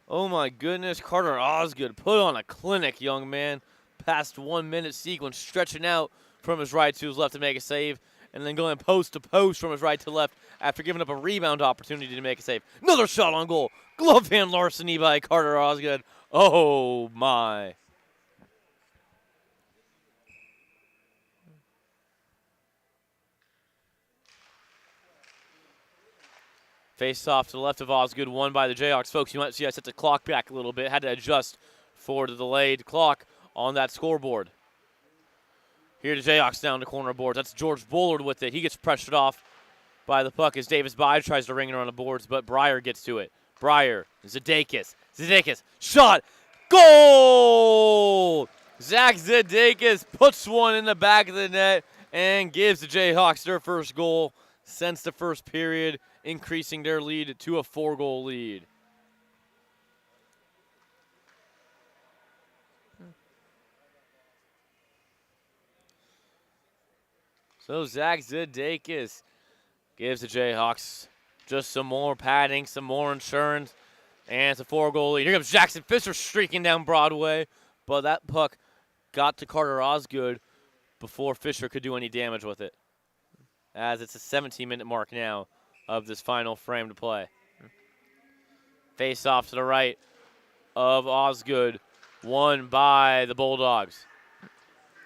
Speaker 1: Oh my goodness, Carter Osgood put on a clinic, young man. Past 1 minute sequence, stretching out from his right to his left to make a save, and then going post to post from his right to left after giving up a rebound opportunity to make a save. Another shot on goal. Glove hand larceny by Carter Osgood. Oh my. Face off to the left of Osgood, won by the Jayhawks. Folks, you might see I set the clock back a little bit. Had to adjust for the delayed clock on that scoreboard. Here the Jayhawks down the corner boards. That's George Bullard with it. He gets pressured off by the puck as Davis Byes tries to ring it around the boards, but Breyer gets to it. Breyer, Zadakis, shot, goal! Zach Zadakis puts one in the back of the net and gives the Jayhawks their first goal since the first period, increasing their lead to a 4-goal lead. So Zach Zadakis gives the Jayhawks just some more padding, some more insurance, and it's a 4-goal lead. Here comes Jackson Fisher streaking down Broadway, but that puck got to Carter Osgood before Fisher could do any damage with it, as it's a 17-minute mark now of this final frame to play. Face off to the right of Osgood, won by the Bulldogs.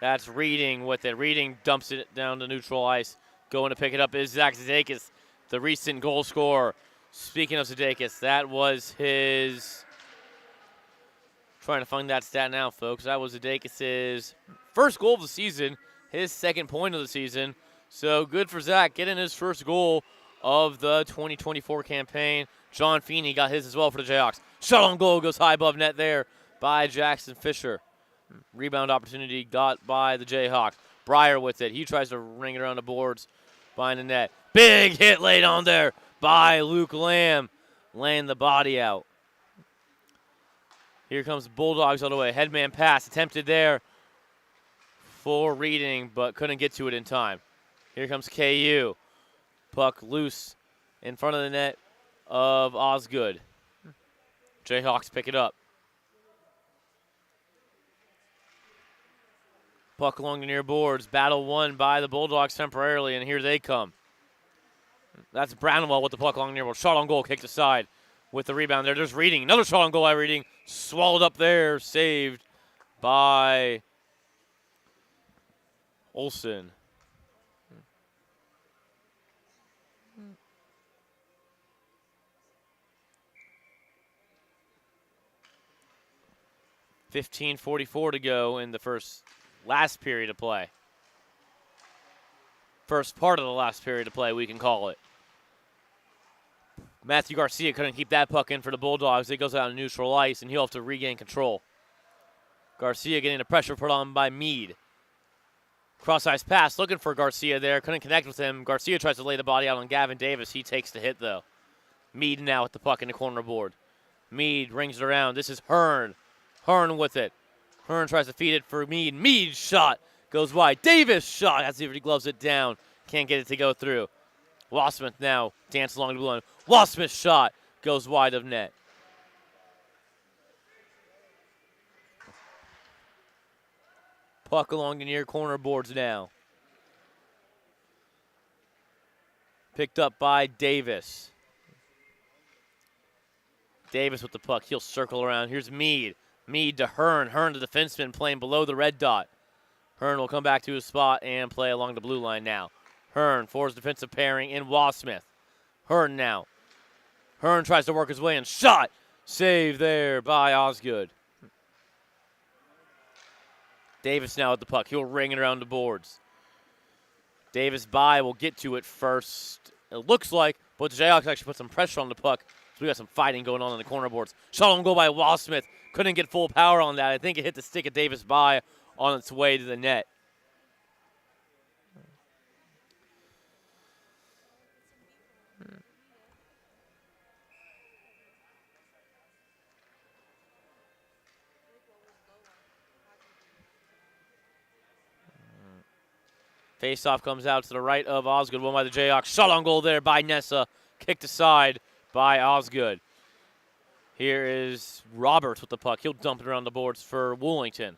Speaker 1: That's Reading with it. Reading dumps it down to neutral ice. Going to pick it up is Zach Zdakis, the recent goal scorer. Speaking of Zdakis, that was his... Trying to find that stat now, folks. That was Zdakis' first goal of the season, his second point of the season. So good for Zach getting his first goal of the 2024 campaign. John Feeney got his as well for the Jayhawks. Shot on goal goes high above net there by Jackson Fisher. Rebound opportunity got by the Jayhawks. Breyer with it. He tries to ring it around the boards behind the net. Big hit laid on there by Luke Lamb, laying the body out. Here comes Bulldogs all the way. Headman pass attempted there for Reading, but couldn't get to it in time. Here comes KU. Puck loose in front of the net of Osgood. Jayhawks pick it up. Puck along the near boards. Battle won by the Bulldogs temporarily, and here they come. That's Brownwell with the puck along the near boards. Shot on goal, kicked aside with the rebound there. There's Reading. Another shot on goal by Reading. Swallowed up there, saved by Olsen. .44 to go in the last period of play. First part of the last period of play, we can call it. Matthew Garcia couldn't keep that puck in for the Bulldogs. It goes out on neutral ice, and he'll have to regain control. Garcia getting the pressure put on by Meade. Cross-ice pass, looking for Garcia there. Couldn't connect with him. Garcia tries to lay the body out on Gavin Davis. He takes the hit, though. Meade now with the puck in the corner board. Meade rings it around. This is Hearn. Hearn with it. Hearn tries to feed it for Meade. Meade's shot goes wide. Davis shot as if he gloves it down. Can't get it to go through. Wassmith now dances along the blue line. Wassmith's shot goes wide of net. Puck along the near corner boards now. Picked up by Davis. Davis with the puck. He'll circle around. Here's Meade. Meade to Hearn. Hearn, the defenseman, playing below the red dot. Hearn will come back to his spot and play along the blue line now. Hearn for his defensive pairing in Wassmith. Hearn now. Hearn tries to work his way in. Shot! Save there by Osgood. Davis now with the puck. He'll ring it around the boards. Davis will get to it first. It looks like, but the Jayhawks actually put some pressure on the puck. So we got some fighting going on in the corner boards. Shot on goal by Wassmith. Couldn't get full power on that. I think it hit the stick of Davis on its way to the net. Face-off comes out to the right of Osgood, won by the Jayhawks. Shot on goal there by Nessa. Kicked aside by Osgood. Here is Roberts with the puck. He'll dump it around the boards for Woolington.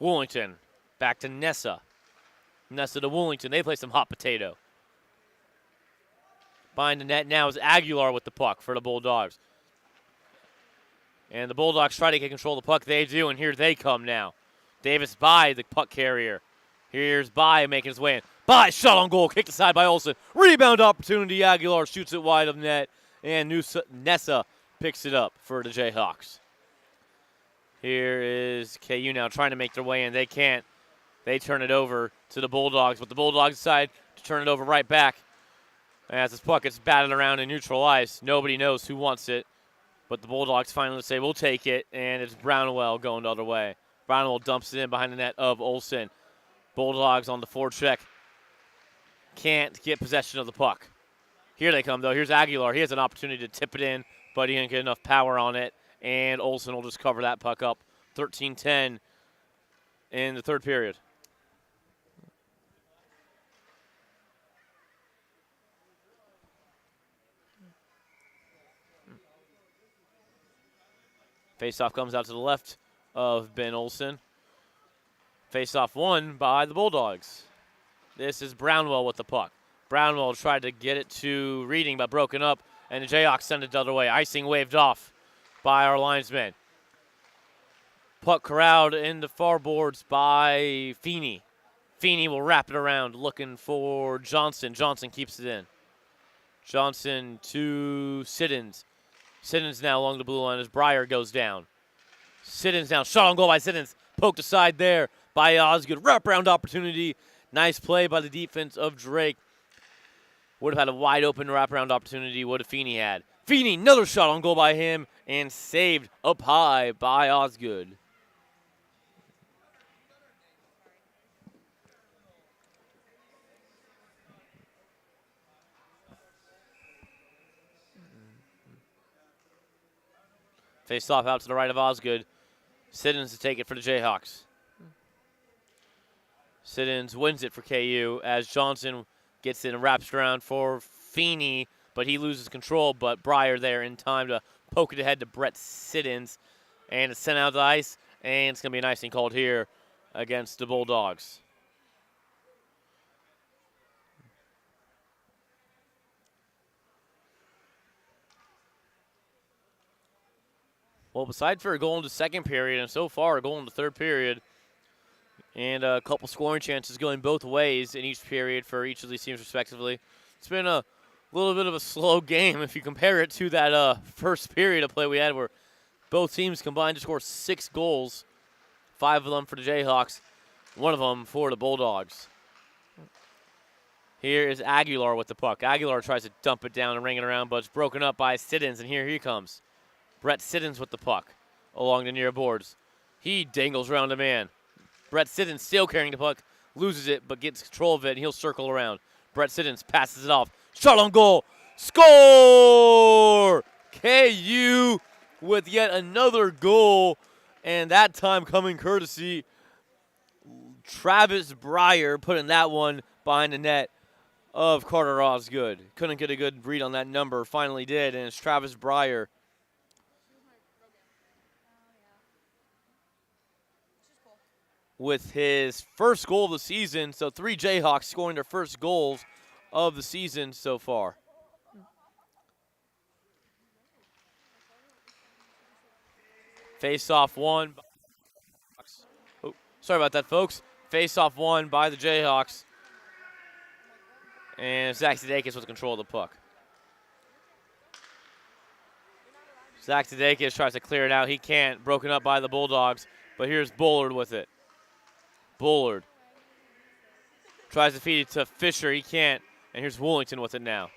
Speaker 1: Woolington back to Nessa. Nessa to Woolington. They play some hot potato. Behind the net now is Aguilar with the puck for the Bulldogs. And the Bulldogs try to get control of the puck. They do, and here they come now. Davis by the puck carrier. Here's By making his way in. By shot on goal, kicked aside by Olsen. Rebound opportunity. Aguilar shoots it wide of net, and Nessa picks it up for the Jayhawks. Here is KU now trying to make their way in. They can't. They turn it over to the Bulldogs, but the Bulldogs decide to turn it over right back. As this puck gets batted around in neutral ice, nobody knows who wants it, but the Bulldogs finally say, we'll take it, and it's Brownwell going the other way. Brownwell dumps it in behind the net of Olsen. Bulldogs on the forecheck. Can't get possession of the puck. Here they come, though. Here's Aguilar. He has an opportunity to tip it in, but he didn't get enough power on it, and Olsen will just cover that puck up. 13-10 in the third period. Faceoff comes out to the left of Ben Olsen. Face-off won by the Bulldogs. This is Brownwell with the puck. Brownwell tried to get it to Reading, but broken up, and the Jayhawks send it the other way. Icing waved off by our linesman. Puck corralled in the far boards by Feeney. Feeney will wrap it around, looking for Johnson. Johnson keeps it in. Johnson to Siddons. Siddons now along the blue line as Breyer goes down. Siddons down. Shot on goal by Siddons. Poked aside there by Osgood. Wraparound opportunity. Nice play by the defense of Drake. Would have had a wide open wraparound opportunity. What if Feeney had? Feeney, another shot on goal by him and saved up high by Osgood. Face off out to the right of Osgood. Siddons to take it for the Jayhawks. Siddons wins it for KU as Johnson gets it and wraps around for Feeney, but he loses control. But Breyer there in time to poke it ahead to Brett Siddons. And it's sent out to the ice, and it's going to be an icing called here against the Bulldogs. Well, besides for a goal in the second period, and so far a goal in the third period, and a couple scoring chances going both ways in each period for each of these teams respectively, it's been a little bit of a slow game if you compare it to that first period of play we had where both teams combined to score 6 goals, 5 of them for the Jayhawks, 1 of them for the Bulldogs. Here is Aguilar with the puck. Aguilar tries to dump it down and ring it around, but it's broken up by Siddons, and here he comes. Brett Siddons with the puck along the near boards. He dangles around a man. Brett Siddons still carrying the puck, loses it, but gets control of it, and he'll circle around. Brett Siddons passes it off. Shot on goal. Score! KU with yet another goal, and that time coming courtesy Travis Breyer, putting that one behind the net of Carter Osgood. Couldn't get a good read on that number, finally did, and it's Travis Breyer. With his first goal of the season, so 3 Jayhawks scoring their first goals of the season so far. Face-off won. Oh, sorry about that, folks. Face-off won by the Jayhawks. And Zach Sudeikis with control of the puck. Zach Sudeikis tries to clear it out. He can't. Broken up by the Bulldogs. But here's Bullard with it. Bullard tries to feed it to Fisher. He can't. And here's Woolington with it now.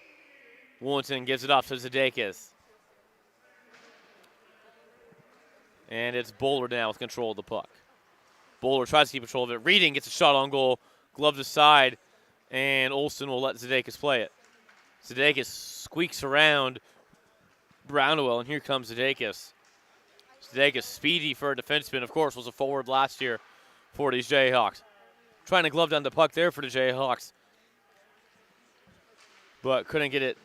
Speaker 1: Woolington gives it off to Sudeikis. And it's Bullard now with control of the puck. Bullard tries to keep control of it. Reading gets a shot on goal. Gloved aside. And Olsen will let Sudeikis play it. Sudeikis squeaks around Brownwell. And here comes Sudeikis. Sudeikis, speedy for a defenseman, of course, was a forward last year for these Jayhawks. Trying to glove down the puck there for the Jayhawks. But couldn't get it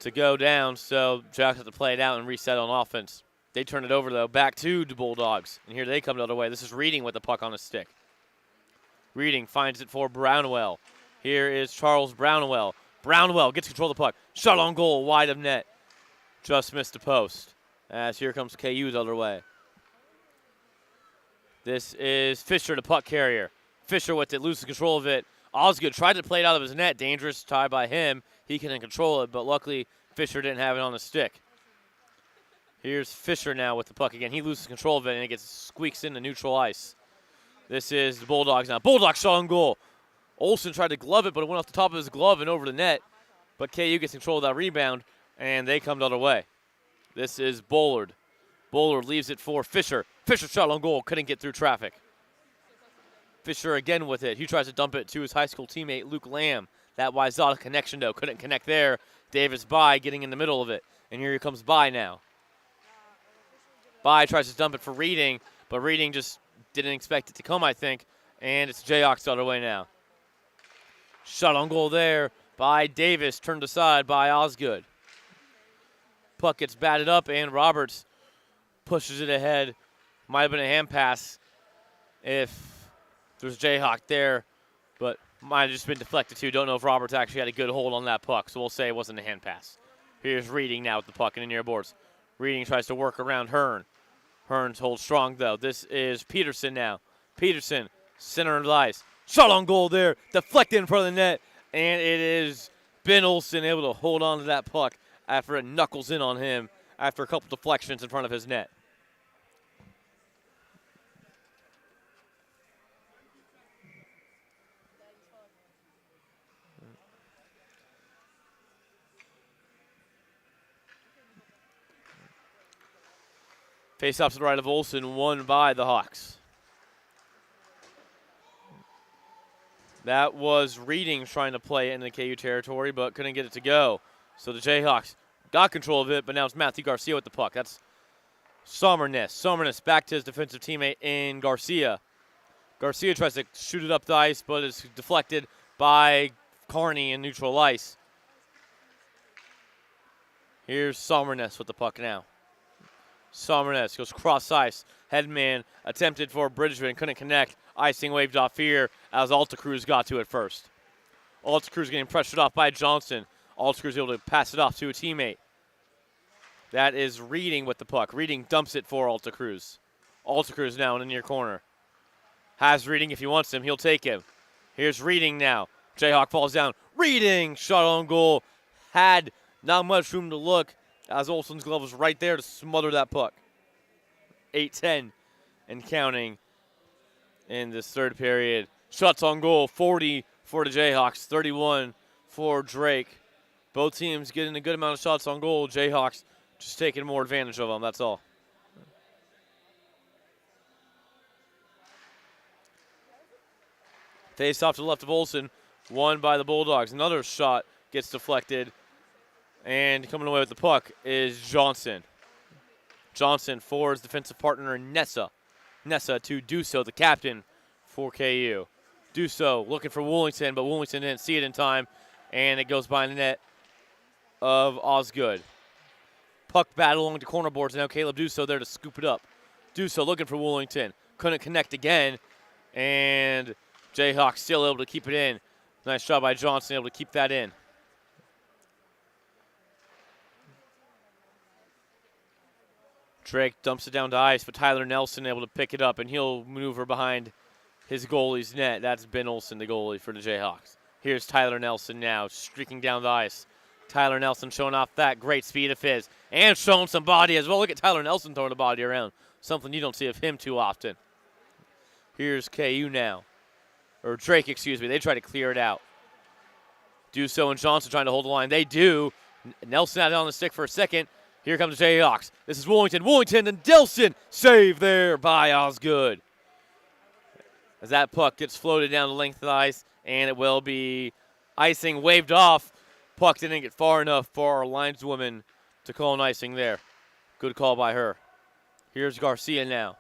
Speaker 1: to go down, so Jayhawks have to play it out and reset on offense. They turn it over, though, back to the Bulldogs. And here they come the other way. This is Reading with the puck on his stick. Reading finds it for Brownwell. Here is Charles Brownwell. Brownwell gets control of the puck. Shot on goal, wide of net. Just missed the post. As here comes KU the other way. This is Fisher, the puck carrier. Fisher with it, loses control of it. Osgood tried to play it out of his net. Dangerous tie by him. He couldn't control it, but luckily Fisher didn't have it on the stick. Here's Fisher now with the puck again. He loses control of it, and it gets squeaks into neutral ice. This is the Bulldogs now. Bulldogs shot on goal. Olsen tried to glove it, but it went off the top of his glove and over the net. But KU gets control of that rebound, and they come the other way. This is Bullard. Bullard leaves it for Fisher. Fisher shot on goal, couldn't get through traffic. Fisher again with it. He tries to dump it to his high school teammate, Luke Lamb. That Wayzata connection, though, couldn't connect there. Davis By getting in the middle of it. And here comes By now. By tries to dump it for Reading, but Reading just didn't expect it to come, I think. And it's Jayhawks the other way now. Shot on goal there by Davis, turned aside by Osgood. Puck gets batted up, and Roberts pushes it ahead. Might have been a hand pass if There's a Jayhawk there, but might have just been deflected too. Don't know if Roberts actually had a good hold on that puck, so we'll say it wasn't a hand pass. Here's Reading now with the puck in the near boards. Reading tries to work around Hearn. Hearns holds strong, though. This is Peterson now. Peterson, center of the ice. Shot on goal there. Deflected in front of the net. And it is Ben Olsen able to hold on to that puck after it knuckles in on him after a couple deflections in front of his net. Face-off to the right of Olsen, won by the Hawks. That was Reading trying to play it in the KU territory, but couldn't get it to go. So the Jayhawks got control of it, but now it's Matthew Garcia with the puck. That's Sommerness. Sommerness back to his defensive teammate in Garcia. Garcia tries to shoot it up the ice, but it's deflected by Carney in neutral ice. Here's Sommerness with the puck now. Sommerness goes cross ice. Headman attempted for Bridgman, couldn't connect. Icing waved off here as Alta Cruz got to it first. Alta Cruz getting pressured off by Johnson. Alta Cruz able to pass it off to a teammate. That is Reading with the puck. Reading dumps it for Alta Cruz. Alta Cruz now in the near corner. Has Reading if he wants him. He'll take him. Here's Reading now. Jayhawk falls down. Reading shot on goal. Had not much room to look as Olsen's glove was right there to smother that puck. 8-10 and counting in this third period. Shots on goal, 40 for the Jayhawks, 31 for Drake. Both teams getting a good amount of shots on goal. Jayhawks just taking more advantage of them, that's all. Face off to the left of Olsen, won by the Bulldogs. Another shot gets deflected. And coming away with the puck is Johnson. Johnson for his defensive partner, Nessa. Nessa to Duso, the captain for KU. Duso looking for Woolington, but Woolington didn't see it in time, and it goes by the net of Osgood. Puck battle along the corner boards, now Caleb Duso there to scoop it up. Duso looking for Woolington. Couldn't connect again, and Jayhawks still able to keep it in. Nice job by Johnson, able to keep that in. Drake dumps it down to ice, but Tyler Nelson able to pick it up, and he'll maneuver behind his goalie's net. That's Ben Olsen, the goalie for the Jayhawks. Here's Tyler Nelson now, streaking down the ice. Tyler Nelson showing off that great speed of his, and showing some body as well. Look at Tyler Nelson throwing the body around, something you don't see of him too often. Here's KU now, or Drake, excuse me. They try to clear it out. Duso and Johnson trying to hold the line. They do. Nelson had it on the stick for a second. Here comes the Jayhawks. This is Woolington. Woolington and Delson. Save there by Osgood. As that puck gets floated down the length of the ice, and it will be icing waved off. Puck didn't get far enough for our lineswoman to call an icing there. Good call by her. Here's Garcia now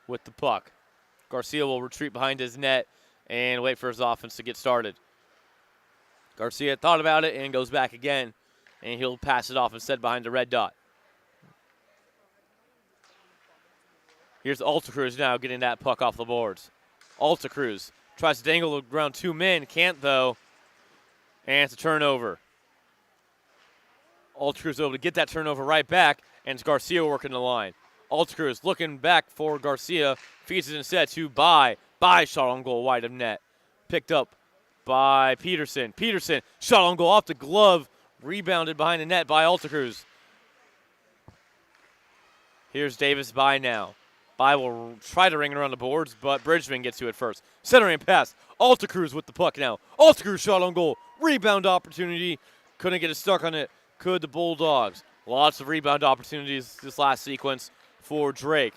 Speaker 1: with the puck. Garcia will retreat behind his net and wait for his offense to get started. Garcia thought about it and goes back again. And he'll pass it off instead behind the red dot. Here's Alta Cruz now getting that puck off the boards. Alta Cruz tries to dangle around two men, can't though. And it's a turnover. Alta Cruz able to get that turnover right back, and it's Garcia working the line. Alta Cruz looking back for Garcia, feeds it instead to By shot on goal wide of net. Picked up by Peterson. Peterson shot on goal off the glove. Rebounded behind the net by Alta Cruz. Here's Davis By now. By will try to ring it around the boards, but Bridgman gets to it first. Centering pass. Alta Cruz with the puck now. Alta Cruz shot on goal. Rebound opportunity. Couldn't get it stuck on it. Could the Bulldogs. Lots of rebound opportunities this last sequence for Drake.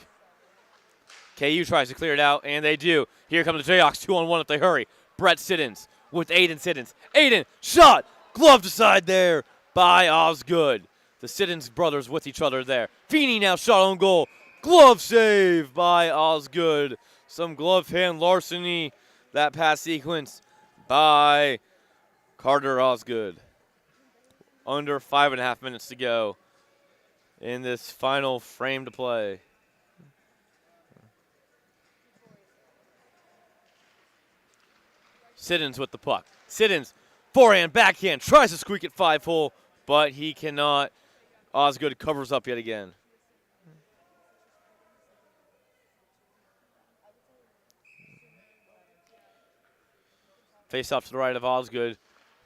Speaker 1: KU tries to clear it out, and they do. Here come the Jayhawks 2-on-1 if they hurry. Brett Siddons with Aiden Siddons. Aiden, shot! Glove aside there by Osgood. The Siddons brothers with each other there. Feeney now shot on goal. Glove save by Osgood. Some glove hand larceny. That pass sequence by Carter Osgood. Under 5.5 minutes to go in this final frame to play. Siddons with the puck. Siddons, forehand, backhand, tries to squeak it 5-hole, but he cannot. Osgood covers up yet again. Face off to the right of Osgood.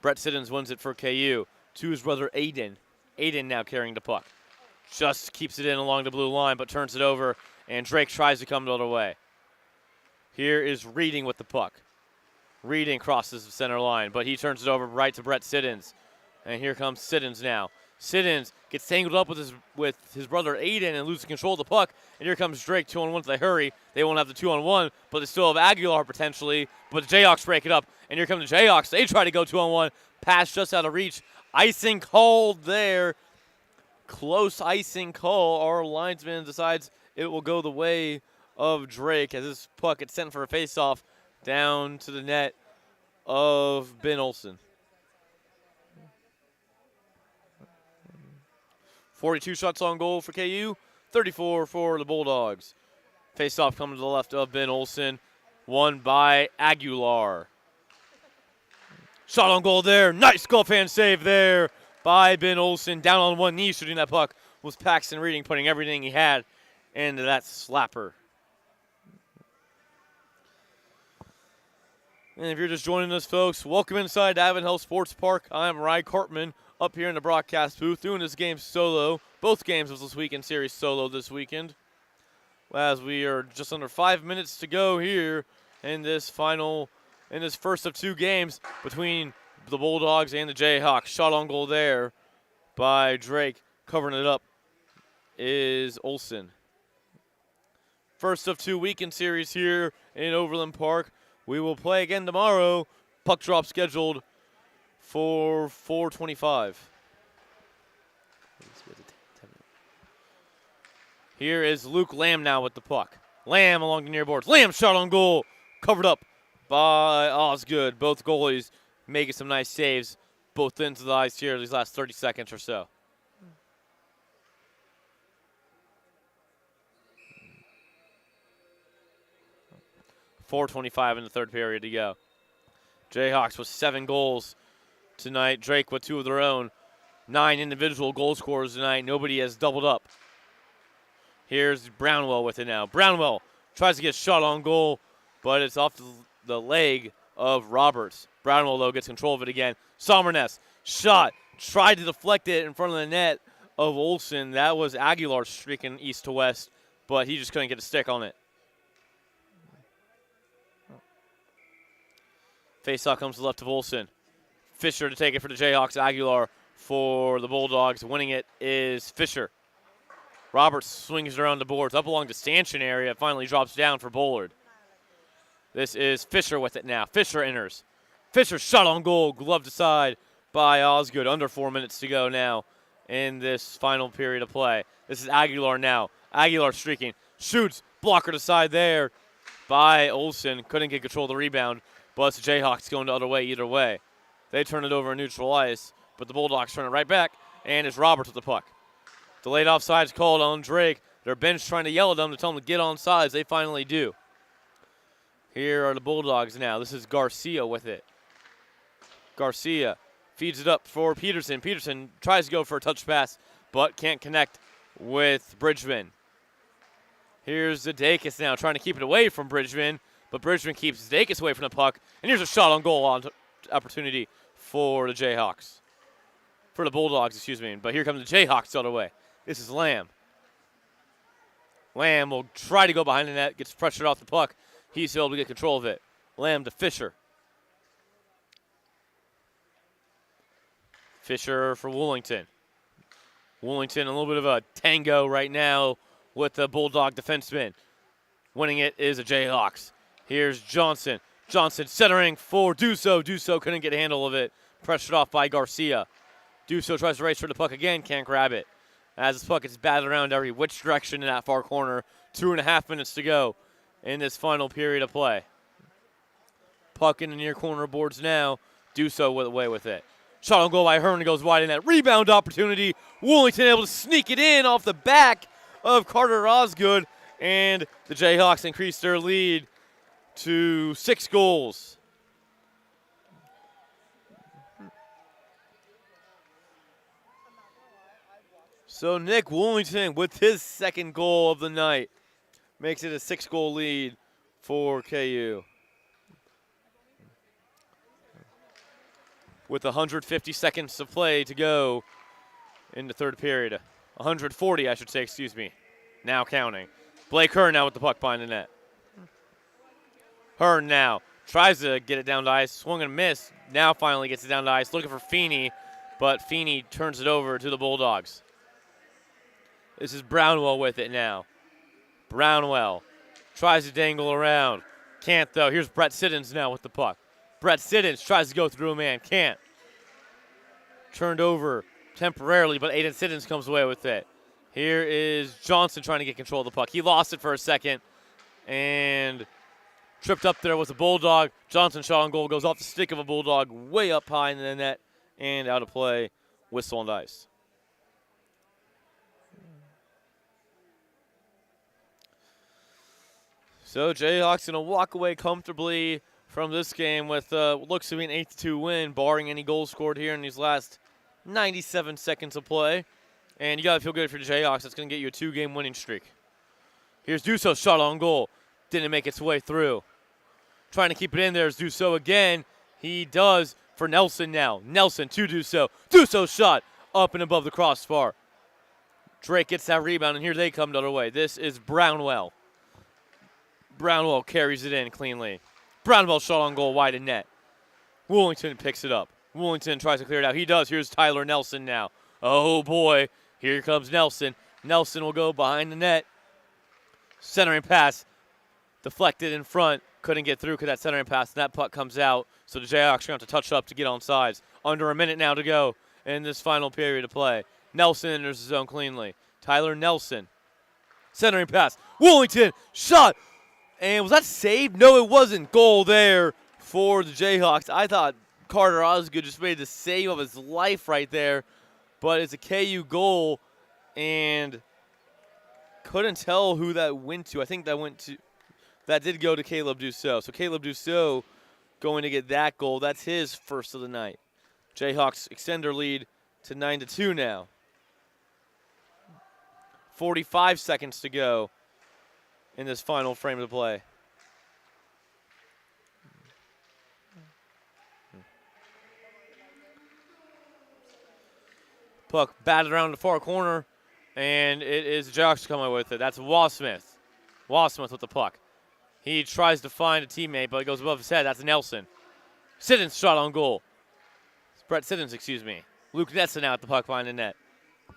Speaker 1: Brett Siddons wins it for KU to his brother Aiden. Aiden now carrying the puck. Just keeps it in along the blue line, but turns it over, and Drake tries to come the other way. Here is Reading with the puck. Reading crosses the center line, but he turns it over right to Brett Siddons. And here comes Siddons now. Siddons gets tangled up with his brother Aiden and loses control of the puck. And here comes Drake, 2-on-1 to the hurry. They won't have the 2-on-1, but they still have Aguilar potentially. But the Jayhawks break it up. And here come the Jayhawks. They try to go 2-on-1. Pass just out of reach. Icing called there. Close icing call. Our linesman decides it will go the way of Drake as this puck gets sent for a faceoff down to the net of Ben Olsen. 42 shots on goal for KU, 34 for the Bulldogs. Face-off coming to the left of Ben Olsen, won by Aguilar. Shot on goal there. Nice goal fan save there by Ben Olsen. Down on one knee shooting that puck was Paxton Reading, putting everything he had into that slapper. And if you're just joining us, folks, welcome inside Advent Health Sports Park. I'm Ryan Cartman up here in the broadcast booth doing this game solo. Both games of this weekend series solo this weekend. As we are just under 5 minutes to go here in this first of two games between the Bulldogs and the Jayhawks. Shot on goal there by Drake. Covering it up is Olsen. First of two weekend series here in Overland Park. We will play again tomorrow. Puck drop scheduled for 4:25. Here is Luke Lamb now with the puck. Lamb along the near boards. Lamb shot on goal. Covered up by Osgood. Both goalies making some nice saves. Both ends of the ice here these last 30 seconds or so. .425 in the third period to go. Jayhawks with 7 goals tonight. Drake with 2 of their own. 9 individual goal scorers tonight. Nobody has doubled up. Here's Brownwell with it now. Brownwell tries to get a shot on goal, but it's off the leg of Roberts. Brownwell, though, gets control of it again. Sommerness, shot. Tried to deflect it in front of the net of Olsen. That was Aguilar streaking east to west, but he just couldn't get a stick on it. Faceoff comes to the left of Olsen. Fisher to take it for the Jayhawks. Aguilar for the Bulldogs. Winning it is Fisher. Roberts swings around the boards up along the stanchion area. Finally drops down for Bullard. This is Fisher with it now. Fisher enters. Fisher shot on goal. Gloved aside by Osgood. Under 4 minutes to go now in this final period of play. This is Aguilar now. Aguilar streaking. Shoots. Blocker to side there by Olsen. Couldn't get control of the rebound. But it's the Jayhawks going the other way either way. They turn it over in neutral ice, but the Bulldogs turn it right back, and it's Roberts with the puck. Delayed offsides called on Drake. Their bench trying to yell at them to tell them to get on sides. They finally do. Here are the Bulldogs now. This is Garcia with it. Garcia feeds it up for Peterson. Peterson tries to go for a touch pass, but can't connect with Bridgman. Here's Zdakis now trying to keep it away from Bridgman. But Bridgman keeps Zdakis away from the puck. And here's a shot on goal opportunity for the Jayhawks. For the Bulldogs, excuse me. But here comes the Jayhawks the other way. This is Lamb. Lamb will try to go behind the net. Gets pressured off the puck. He's able to get control of it. Lamb to Fisher. Fisher for Woolington. Woolington a little bit of a tango right now with the Bulldog defenseman. Winning it is the Jayhawks. Here's Johnson. Johnson centering for Duso. Duso couldn't get a handle of it. Pressured off by Garcia. Duso tries to race for the puck again. Can't grab it. As this puck is batted around every which direction in that far corner. 2.5 minutes to go in this final period of play. Puck in the near corner boards now. Duso away with it. Shot on goal by Hearn. Goes wide in that rebound opportunity. Woolington able to sneak it in off the back of Carter Osgood. And the Jayhawks increase their lead to 6 goals. So Nick Woolington with his second goal of the night makes it a 6-goal lead for KU. With 150 seconds to play to go in the third period. 140, I should say, excuse me. Now counting. Blake Hearn now with the puck behind the net. Hearn now tries to get it down to ice. Swung and missed. Now finally gets it down to ice. Looking for Feeney, but Feeney turns it over to the Bulldogs. This is Brownwell with it now. Brownwell tries to dangle around. Can't, though. Here's Brett Siddons now with the puck. Brett Siddons tries to go through a man. Can't. Turned over temporarily, but Aiden Siddons comes away with it. Here is Johnson trying to get control of the puck. He lost it for a second and tripped up there with a Bulldog. Johnson shot on goal, goes off the stick of a Bulldog way up high in the net and out of play. Whistle and ice. So Jayhawks going to walk away comfortably from this game with what looks to be an 8-2 win, barring any goals scored here in these last 97 seconds of play. And you got to feel good for the Jayhawks. That's going to get you a 2-game winning streak. Here's Dussault's shot on goal. Didn't make its way through. Trying to keep it in there is Dussault again. He does for Nelson now. Nelson to Dussault. Dussault's shot up and above the crossbar. Drake gets that rebound, and here they come the other way. This is Brownwell. Brownwell carries it in cleanly. Brownwell shot on goal wide of net. Woolington picks it up. Woolington tries to clear it out. He does. Here's Tyler Nelson now. Oh, boy. Here comes Nelson. Nelson will go behind the net. Centering pass. Deflected in front. Couldn't get through because that centering pass. And that puck comes out. So the Jayhawks are going to have to touch up to get on sides. Under a minute now to go in this final period of play. Nelson enters the zone cleanly. Tyler Nelson. Centering pass. Woolington. Shot. And was that saved? No, it wasn't. Goal there for the Jayhawks. I thought Carter Osgood just made the save of his life right there. But it's a KU goal, and couldn't tell who that went to. I think that did go to Caleb Dussault. So Caleb Dussault going to get that goal. That's his first of the night. Jayhawks extend their lead to 9-2 now. 45 seconds to go in this final frame of play. Puck batted around the far corner, and it is Jayhawks coming with it. That's Wasmith. Wasmith with the puck. He tries to find a teammate, but it goes above his head. That's Nelson. Siddons shot on goal. It's Brett Siddons, excuse me. Luke Nessa now at the puck behind the net.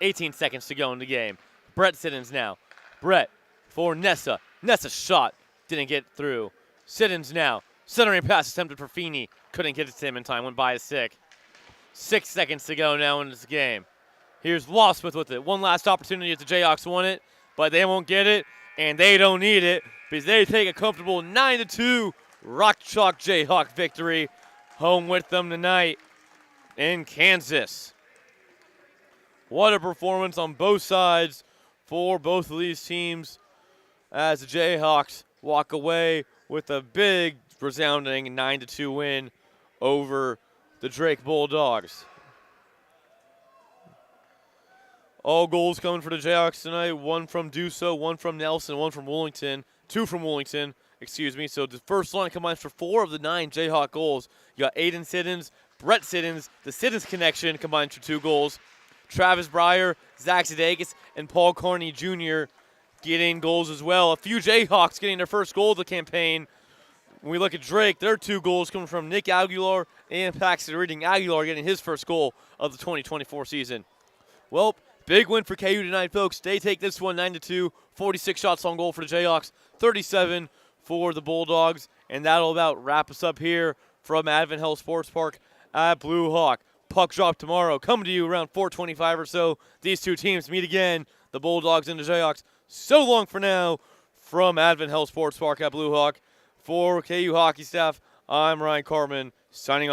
Speaker 1: 18 seconds to go in the game. Brett Siddons now. Brett for Nessa. Nessa shot. Didn't get through. Siddons now. Centering pass attempted for Feeney. Couldn't get it to him in time. Went by his stick. 6 seconds to go now in this game. Here's Wasmith with it. One last opportunity if the Jayhawks want it, but they won't get it, and they don't need it because they take a comfortable 9-2 Rock Chalk Jayhawk victory home with them tonight in Kansas. What a performance on both sides for both of these teams as the Jayhawks walk away with a big, resounding 9-2 win over the Drake Bulldogs. All goals coming for the Jayhawks tonight. One from Dussault, one from Nelson, one from Woolington. Two from Woolington, excuse me. So the first line combines for 4 of the 9 Jayhawk goals. You got Aiden Siddons, Brett Siddons, the Siddons connection combined for 2 goals. Travis Breyer, Zach Zidakis, and Paul Carney Jr. getting goals as well. A few Jayhawks getting their first goal of the campaign. When we look at Drake, their 2 goals coming from Nick Aguilar and Paxton Reading. Aguilar getting his first goal of the 2024 season. Well, big win for KU tonight, folks. They take this one 9-2, 46 shots on goal for the Jayhawks, 37 for the Bulldogs. And that'll about wrap us up here from Advent Health Sports Park at Blue Hawk. Puck drop tomorrow. Coming to you around 4:25 or so. These two teams meet again, the Bulldogs and the Jayhawks. So long for now from Advent Health Sports Park at Blue Hawk. For KU hockey staff, I'm Ryan Cartman, signing off.